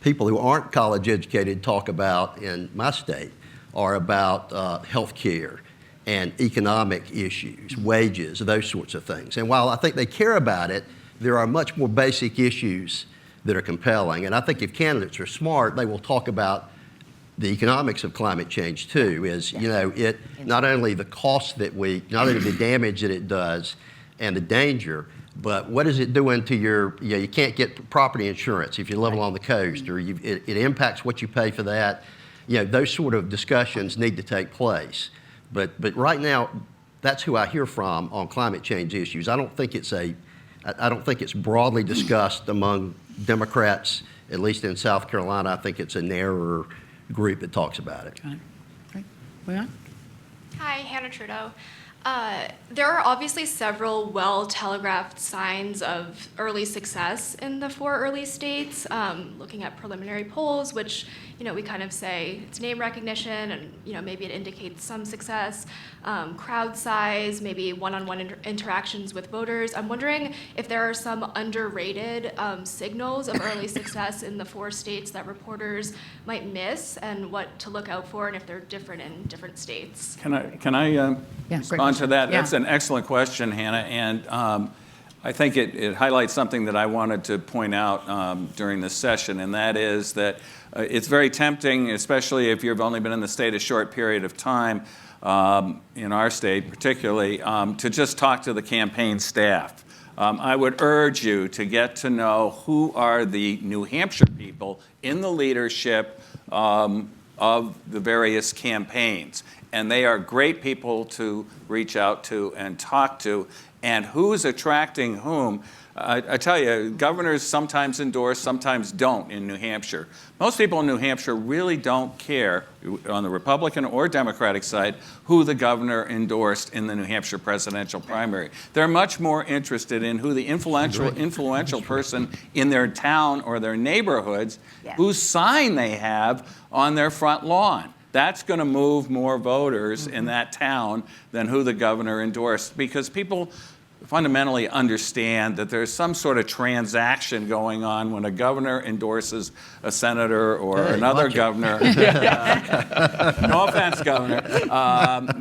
F: people who aren't college-educated talk about in my state are about health care and economic issues, wages, those sorts of things. And while I think they care about it, there are much more basic issues that are compelling. And I think if candidates are smart, they will talk about the economics of climate change too, it not only the cost not only the damage that it does and the danger, but what is it doing to you can't get property insurance if you live along the coast, or it impacts what you pay for that. Those sort of discussions need to take place. But right now, that's who I hear from on climate change issues. I don't think it's broadly discussed among Democrats, at least in South Carolina. I think it's a narrower group that talks about it.
A: Got it. Great. Moving on.
I: Hi, Hannah Trudeau. There are obviously several well-telegraphed signs of early success in the 4 early states. Looking at preliminary polls, which we kind of say it's name recognition, and maybe it indicates some success. Crowd size, maybe one-on-one interactions with voters. I'm wondering if there are some underrated signals of early success in the 4 states that reporters might miss, and what to look out for, and if they're different in different states.
D: Can I
A: great
D: respond to that?
A: Yeah.
D: That's an excellent question, Hannah, and I think it highlights something that I wanted to point out during this session, and that is that it's very tempting, especially if you've only been in the state a short period of time, in our state particularly, to just talk to the campaign staff. I would urge you to get to know who are the New Hampshire people in the leadership of the various campaigns. And they are great people to reach out to and talk to. And who's attracting whom? I tell you, governors sometimes endorse, sometimes don't in New Hampshire. Most people in New Hampshire really don't care, on the Republican or Democratic side, who the governor endorsed in the New Hampshire presidential primary. They're much more interested in who the influential person in their town or their neighborhoods, whose sign they have on their front lawn. That's going to move more voters in that town than who the governor endorsed, because people fundamentally understand that there's some sort of transaction going on when a governor endorses a senator or another governor. No offense, Governor.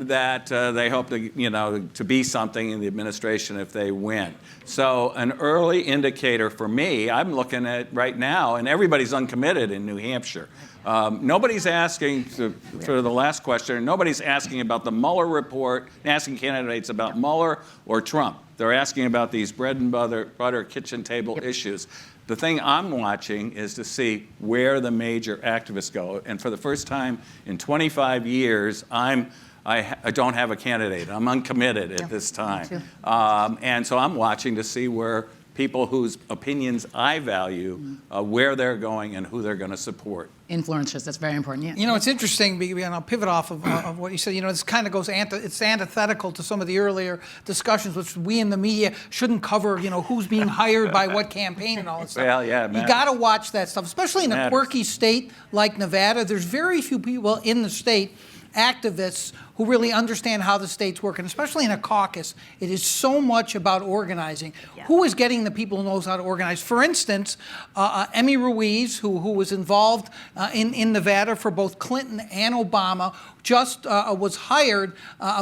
D: That they hope to be something in the administration if they win. So an early indicator for me, I'm looking at right now, and everybody's uncommitted in New Hampshire. Nobody's asking, for the last question, nobody's asking about the Mueller report, asking candidates about Mueller or Trump. They're asking about these bread and butter kitchen table issues. The thing I'm watching is to see where the major activists go. And for the first time in 25 years, I don't have a candidate. I'm uncommitted at this time. And so I'm watching to see where people whose opinions I value, where they're going and who they're going to support.
A: Influencers, that's very important. Yeah.
E: It's interesting, and I'll pivot off of what you said. This kind of goes, it's antithetical to some of the earlier discussions, which we in the media shouldn't cover, who's being hired by what campaign and all that stuff.
D: Well, yeah,
E: you got to watch that stuff, especially in a quirky state like Nevada. There's very few people in the state, activists, who really understand how the states work, and especially in a caucus, it is so much about organizing. Who is getting the people who knows how to organize? For instance, Emmy Ruiz, who was involved in Nevada for both Clinton and Obama, just was hired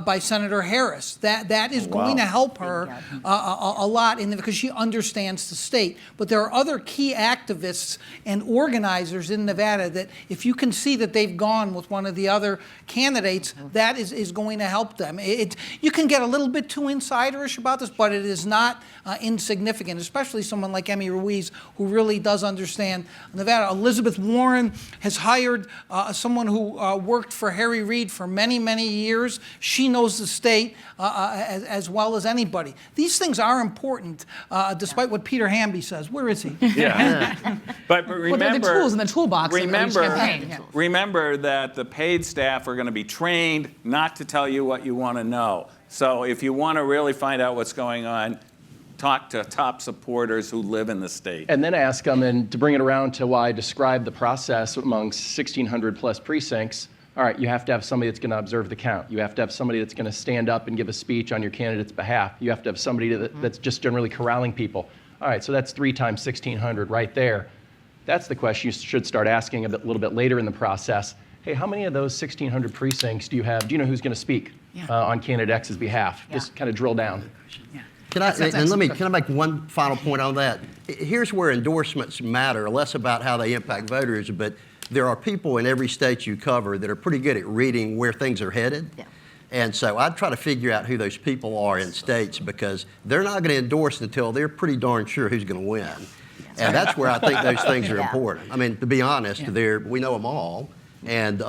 E: by Senator Harris. That is going to help her a lot because she understands the state. But there are other key activists and organizers in Nevada that if you can see that they've gone with one of the other candidates, that is going to help them. You can get a little bit too insiderish about this, but it is not insignificant, especially someone like Emmy Ruiz, who really does understand Nevada. Elizabeth Warren has hired someone who worked for Harry Reid for many, many years. She knows the state as well as anybody. These things are important, despite what Peter Hamby says. Where is he?
D: Yeah. But remember,
A: the tools in the toolbox.
D: Remember that the paid staff are going to be trained not to tell you what you want to know. So if you want to really find out what's going on, talk to top supporters who live in the state.
B: And then ask them, and to bring it around to why I described the process among 1,600 plus precincts, all right, you have to have somebody that's going to observe the count. You have to have somebody that's going to stand up and give a speech on your candidate's behalf. You have to have somebody that's just generally corralling people. All right, so that's 3 times 1,600 right there. That's the question you should start asking a little bit later in the process. Hey, how many of those 1,600 precincts do you have? Do you know who's going to speak on candidate X's behalf? Just kind of drill down.
F: Can I make one final point on that? Here's where endorsements matter, less about how they impact voters, but there are people in every state you cover that are pretty good at reading where things are headed. And so I'd try to figure out who those people are in states, because they're not going to endorse until they're pretty darn sure who's going to win. And that's where I think those things are important. I mean, to be honest, we know them all. And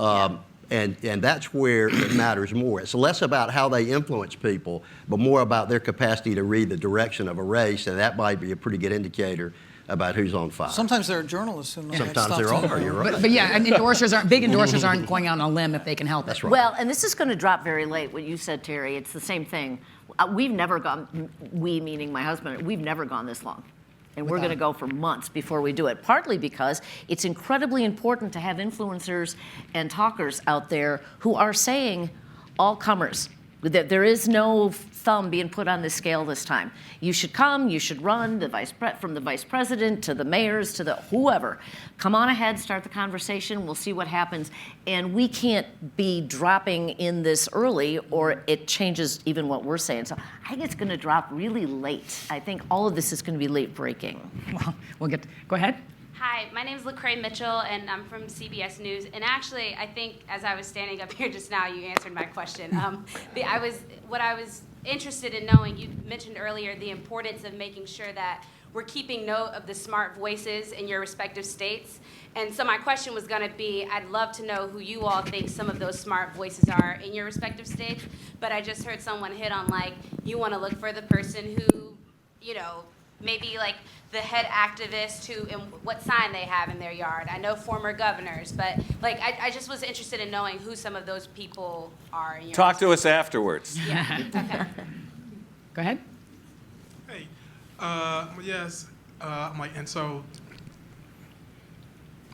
F: that's where it matters more. It's less about how they influence people, but more about their capacity to read the direction of a race, and that might be a pretty good indicator about who's on fire.
E: Sometimes there are journalists who know that
F: Sometimes
E: stuff
F: there
E: too.
F: are, you're right.
A: But yeah, and big endorsers aren't going out on a limb if they can help it.
F: That's right.
C: Well, and this is going to drop very late, what you said, Terry. It's the same thing. We've never gone, we meaning my husband, we've never gone this long. And we're going to go for months before we do it, partly because it's incredibly important to have influencers and talkers out there who are saying all comers. There is no thumb being put on this scale this time. You should come, you should run, from the vice president to the mayors to the whoever. Come on ahead, start the conversation, we'll see what happens. And we can't be dropping in this early or it changes even what we're saying. So I think it's gonna drop really late. I think all of this is gonna be late breaking.
A: Well, go ahead.
J: Hi, my name is LaCrae Mitchell, and I'm from CBS News. And actually, I think as I was standing up here just now, you answered my question. What I was interested in knowing, you mentioned earlier the importance of making sure that we're keeping note of the smart voices in your respective states. And so my question was going to be, I'd love to know who you all think some of those smart voices are in your respective states. But I just heard someone hit on, like, you want to look for the person who, you know, maybe like the head activist who and what sign they have in their yard. I know former governors, but like I just was interested in knowing who some of those people are. In your
D: Talk to us afterwards.
J: Yeah. Okay.
A: Go ahead.
K: Hey, yes, and so,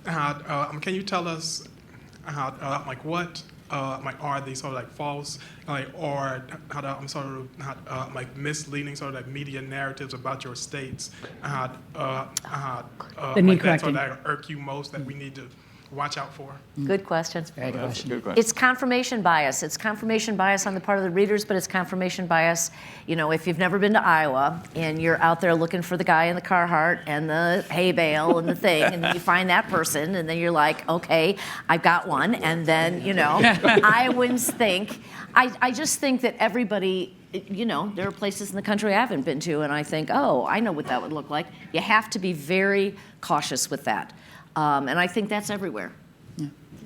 K: can you tell us what are these sort of like false, or misleading sort of like media narratives about your states,
A: That need
K: that
A: correcting.
K: sort of that irk you most that we need to watch out for?
C: Good question.
A: Very good question.
D: Good question.
C: It's confirmation bias. It's confirmation bias on the part of the readers, but it's confirmation bias. You know, if you've never been to Iowa and you're out there looking for the guy in the Carhartt and the hay bale and the thing, and then you find that person, and then you're like, okay, I've got one. And then, you know, Iowans think, I just think that everybody, you know, there are places in the country I haven't been to, and I think, oh, I know what that would look like. You have to be very cautious with that. And I think that's everywhere.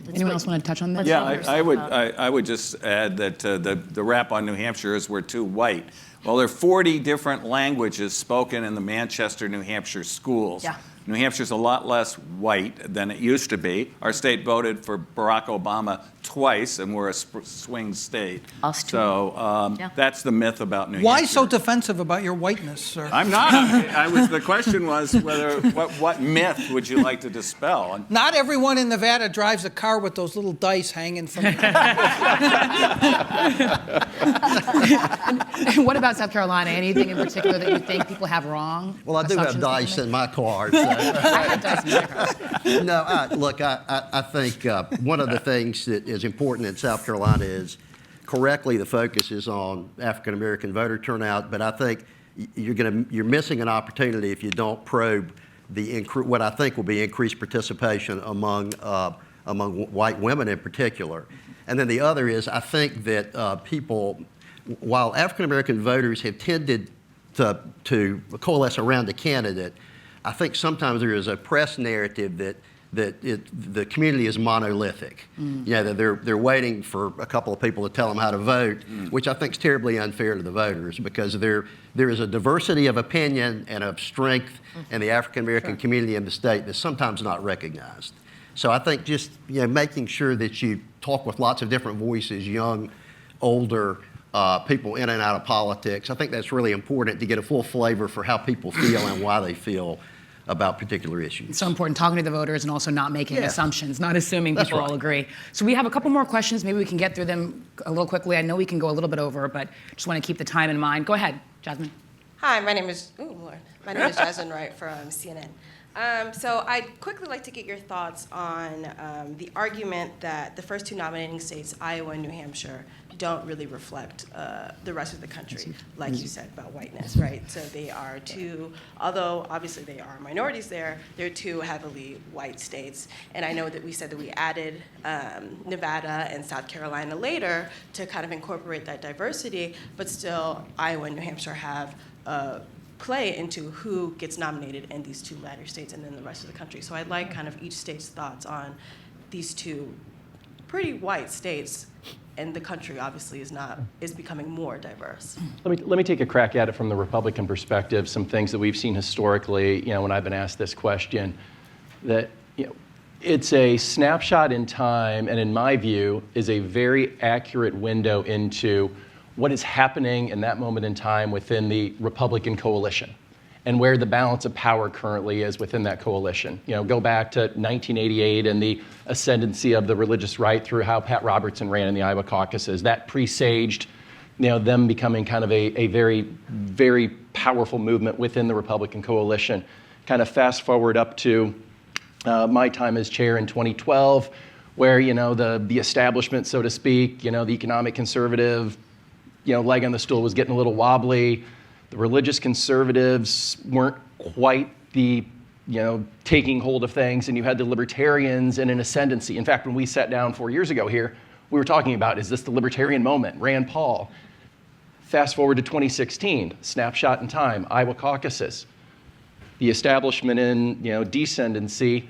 A: Anyone else want to touch on that?
D: Yeah, I would just add that the rap on New Hampshire is we're too white. Well, there are 40 different languages spoken in the Manchester, New Hampshire schools.
C: Yeah.
D: New Hampshire's a lot less white than it used to be. Our state voted for Barack Obama twice, and we're a swing state.
C: Us too.
D: So
C: Yeah.
D: that's the myth about New Hampshire.
E: Why so defensive about your whiteness, sir?
D: I'm not. The question was what myth would you like to dispel? And
E: Not everyone in Nevada drives a car with those little dice hanging from it.
A: What about South Carolina? Anything in particular that you think people have wrong?
F: Well, I do have
A: Assumptions
F: dice
A: people
F: in my car. So. No, look, I think one of the things that is important in South Carolina is correctly the focus is on African American voter turnout, but I think you're missing an opportunity if you don't probe what I think will be increased participation among white women in particular. And then the other is I think that people, while African American voters have tended to coalesce around a candidate, I think sometimes there is a press narrative that the community is monolithic. Yeah, that they're waiting for a couple of people to tell them how to vote, which I think is terribly unfair to the voters because there is a diversity of opinion and of strength in the African American community in the state that's sometimes not recognized. So I think just making sure that you talk with lots of different voices, young, older, people in and out of politics. I think that's really important to get a full flavor for how people feel and why they feel about particular issues.
A: It's so important talking to the voters and also not making assumptions, not assuming
F: That's
A: people
F: right.
A: all agree. So we have a couple more questions. Maybe we can get through them a little quickly. I know we can go a little bit over, but just want to keep the time in mind. Go ahead, Jasmine.
L: Hi, my name is Jasmine Wright from CNN. So I'd quickly like to get your thoughts on the argument that the first two nominating states, Iowa and New Hampshire, don't really reflect the rest of the country, like you said about whiteness, right? So they are two, although obviously they are minorities there, they're two heavily white states. And I know that we said that we added Nevada and South Carolina later to kind of incorporate that diversity, but still Iowa and New Hampshire have play into who gets nominated in these two latter states and then the rest of the country. So I'd like kind of each state's thoughts on these two pretty white states, and the country obviously is becoming more diverse.
B: Let me take a crack at it from the Republican perspective. Some things that we've seen historically, when I've been asked this question, that it's a snapshot in time, and in my view, is a very accurate window into what is happening in that moment in time within the Republican coalition and where the balance of power currently is within that coalition. Go back to 1988 and the ascendancy of the religious right through how Pat Robertson ran in the Iowa caucuses. That presaged, them becoming kind of a very, very powerful movement within the Republican coalition. Kind of fast forward up to my time as chair in 2012, where the establishment, so to speak, the economic conservative, leg on the stool was getting a little wobbly. The religious conservatives weren't quite the, taking hold of things, and you had the libertarians in an ascendancy. In fact, when we sat down 4 years ago here, we were talking about, is this the libertarian moment? Rand Paul. Fast forward to 2016, snapshot in time, Iowa caucuses. The establishment in, descendancy,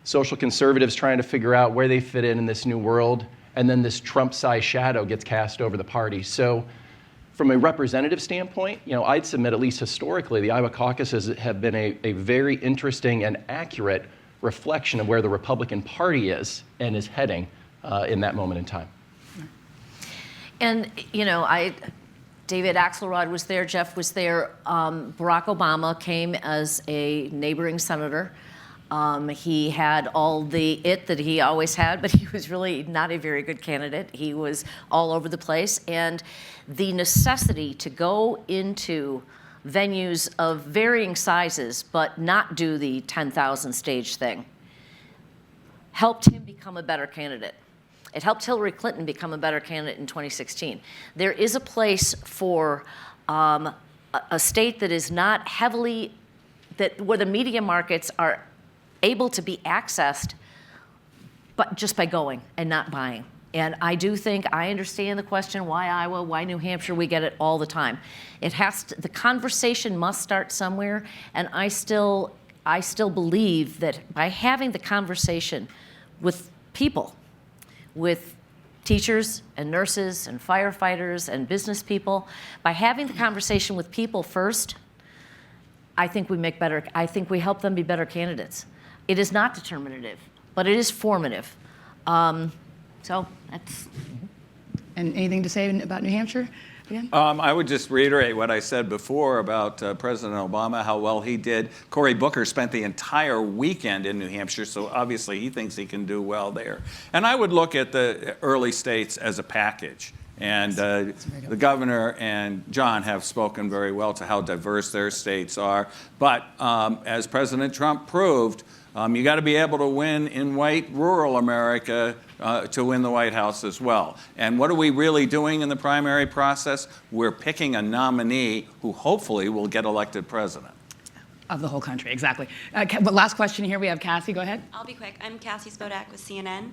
B: social conservatives trying to figure out where they fit in this new world, and then this Trump-sized shadow gets cast over the party. So from a representative standpoint, I'd submit, at least historically, the Iowa caucuses have been a very interesting and accurate reflection of where the Republican Party is and is heading in that moment in time.
C: And, David Axelrod was there, Jeff was there. Barack Obama came as a neighboring senator. He had all the that he always had, but he was really not a very good candidate. He was all over the place. And the necessity to go into venues of varying sizes, but not do the 10,000 stage thing, helped him become a better candidate. It helped Hillary Clinton become a better candidate in 2016. There is a place for a state that is not heavily, where the media markets are able to be accessed, but just by going and not buying. And I do think, I understand the question, why Iowa, why New Hampshire? We get it all the time. The conversation must start somewhere, and I still believe that by having the conversation with people, with teachers and nurses and firefighters and business people, by having the conversation with people first, I think we help them be better candidates. It is not determinative, but it is formative. So that's.
A: And anything to say about New Hampshire? Again?
D: I would just reiterate what I said before about President Obama, how well he did. Cory Booker spent the entire weekend in New Hampshire, so obviously he thinks he can do well there. And I would look at the early states as a package. And the governor and John have spoken very well to how diverse their states are. But as President Trump proved, you got to be able to win in white rural America to win the White House as well. And what are we really doing in the primary process? We're picking a nominee who hopefully will get elected president.
A: Of the whole country, exactly. Last question here, we have Cassie, go ahead.
M: I'll be quick. I'm Cassie Spodak with CNN.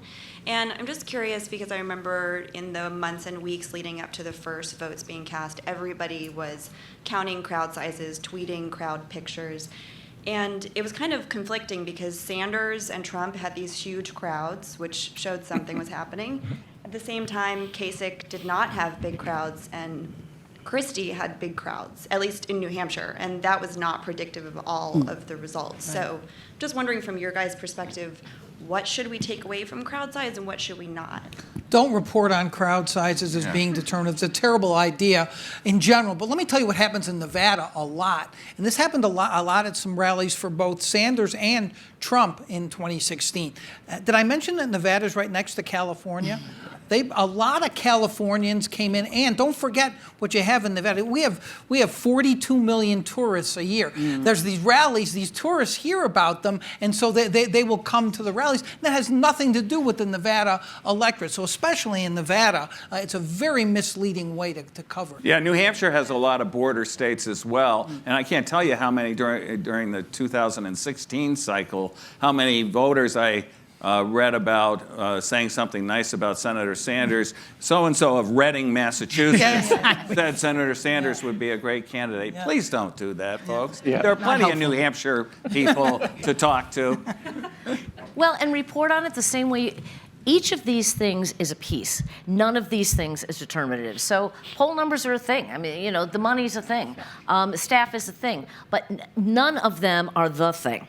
M: And I'm just curious because I remember in the months and weeks leading up to the first votes being cast, everybody was counting crowd sizes, tweeting crowd pictures. And it was kind of conflicting because Sanders and Trump had these huge crowds, which showed something was happening. At the same time, Kasich did not have big crowds, and Christie had big crowds, at least in New Hampshire, and that was not predictive of all of the results. So just wondering from your guys' perspective, what should we take away from crowd size and what should we not?
E: Don't report on crowd sizes as being determinative. It's a terrible idea in general. But let me tell you what happens in Nevada a lot. And this happened a lot at some rallies for both Sanders and Trump in 2016. Did I mention that Nevada's right next to California? A lot of Californians came in, and don't forget what you have in Nevada. We have 42 million tourists a year. There's these rallies, these tourists hear about them, and so they will come to the rallies. That has nothing to do with the Nevada electorate. So especially in Nevada, it's a very misleading way to cover it.
D: Yeah, New Hampshire has a lot of border states as well, and I can't tell you how many during the 2016 cycle, how many voters I read about saying something nice about Senator Sanders. So-and-so of Reading, Massachusetts, said Senator Sanders would be a great candidate. Please don't do that, folks. There are plenty of New Hampshire people to talk to.
C: Well, and report on it the same way. Each of these things is a piece. None of these things is determinative. So poll numbers are a thing. I mean, the money's a thing. Staff is a thing. But none of them are the thing.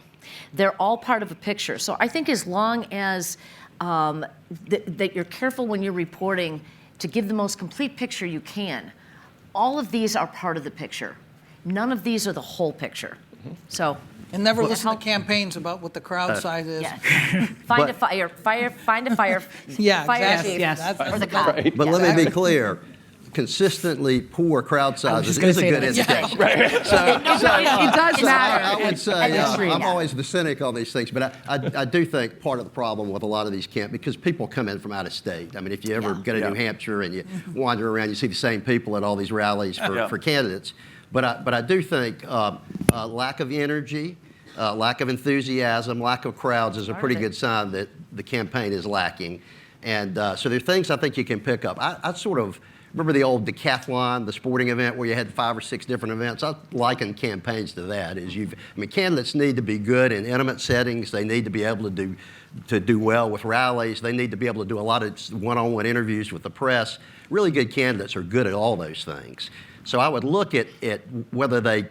C: They're all part of a picture. So I think as long as that you're careful when you're reporting to give the most complete picture you can, all of these are part of the picture. None of these are the whole picture. So.
E: And never listen to campaigns about what the crowd size is.
C: Yeah. Find a fire. Find a fire.
E: Yeah,
C: fire
E: exactly.
C: chief
E: Yes.
C: or the cop.
B: Right.
F: But let me be clear, consistently poor crowd sizes
A: just gonna
F: is a
A: say
F: good
A: that.
F: indication.
A: It does matter.
F: I would say,
C: At least read
F: I'm
C: that.
F: always the cynic on these things, but I do think part of the problem with a lot of these camps, because people come in from out of state. I mean, if you ever go to New Hampshire and you wander around, you see the same people at all these rallies for candidates. But I do think lack of energy, lack of enthusiasm, lack of crowds is a pretty good sign that the campaign is lacking. And so there are things I think you can pick up. I sort of remember the old decathlon, the sporting event where you had 5 or 6 different events. I liken campaigns to that. Candidates need to be good in intimate settings. They need to be able to do well with rallies. They need to be able to do a lot of one-on-one interviews with the press. Really good candidates are good at all those things. So I would look at whether they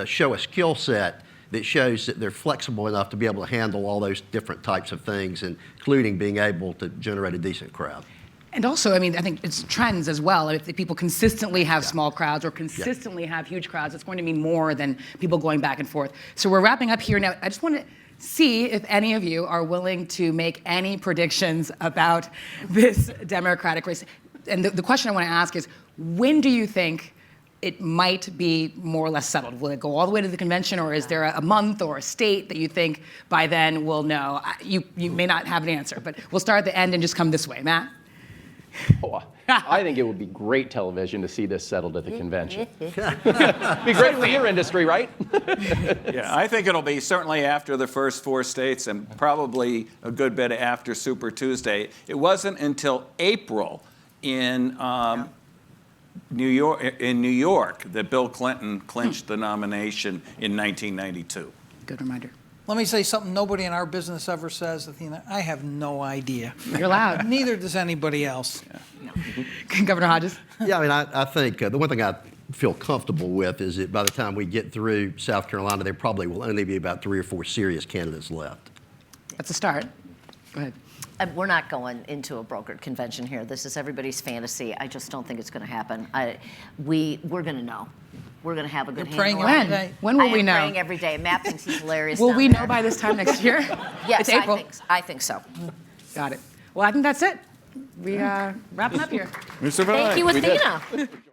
F: show a skill set that shows that they're flexible enough to be able to handle all those different types of things, including being able to generate a decent crowd.
A: And also, I mean, I think it's trends as well. If people consistently have small crowds or consistently have huge crowds, it's going to mean more than people going back and forth. So we're wrapping up here now. I just want to see if any of you are willing to make any predictions about this Democratic race. And the question I want to ask is, when do you think it might be more or less settled? Will it go all the way to the convention, or is there a month or a state that you think by then we'll know? You may not have an answer, but we'll start at the end and just come this way. Matt?
B: Oh, I think it would be great television to see this settled at the convention. Be great for your industry, right?
D: Yeah, I think it'll be certainly after the first 4 states and probably a good bit after Super Tuesday. It wasn't until April in New York that Bill Clinton clinched the nomination in 1992.
A: Good reminder.
E: Let me say something nobody in our business ever says, Athena. I have no idea.
A: You're allowed.
E: Neither does anybody else.
A: Governor Hodges?
F: Yeah, I mean, I think the one thing I feel comfortable with is that by the time we get through South Carolina, there probably will only be about 3 or 4 serious candidates left.
A: That's a start. Go ahead.
C: We're not going into a brokered convention here. This is everybody's fantasy. I just don't think it's going to happen. We're going to know. We're going to have a good handle on it.
A: When will we
C: I am
A: know?
C: praying every day. Matt thinks he's hilarious.
A: Will
C: down
A: we
C: there.
A: know by this time next year?
C: Yes,
A: It's April.
C: I think so.
A: Got it. Well, I think that's it. We wrapping up here.
D: We survived.
C: Thank you,
D: We did.
C: Athena.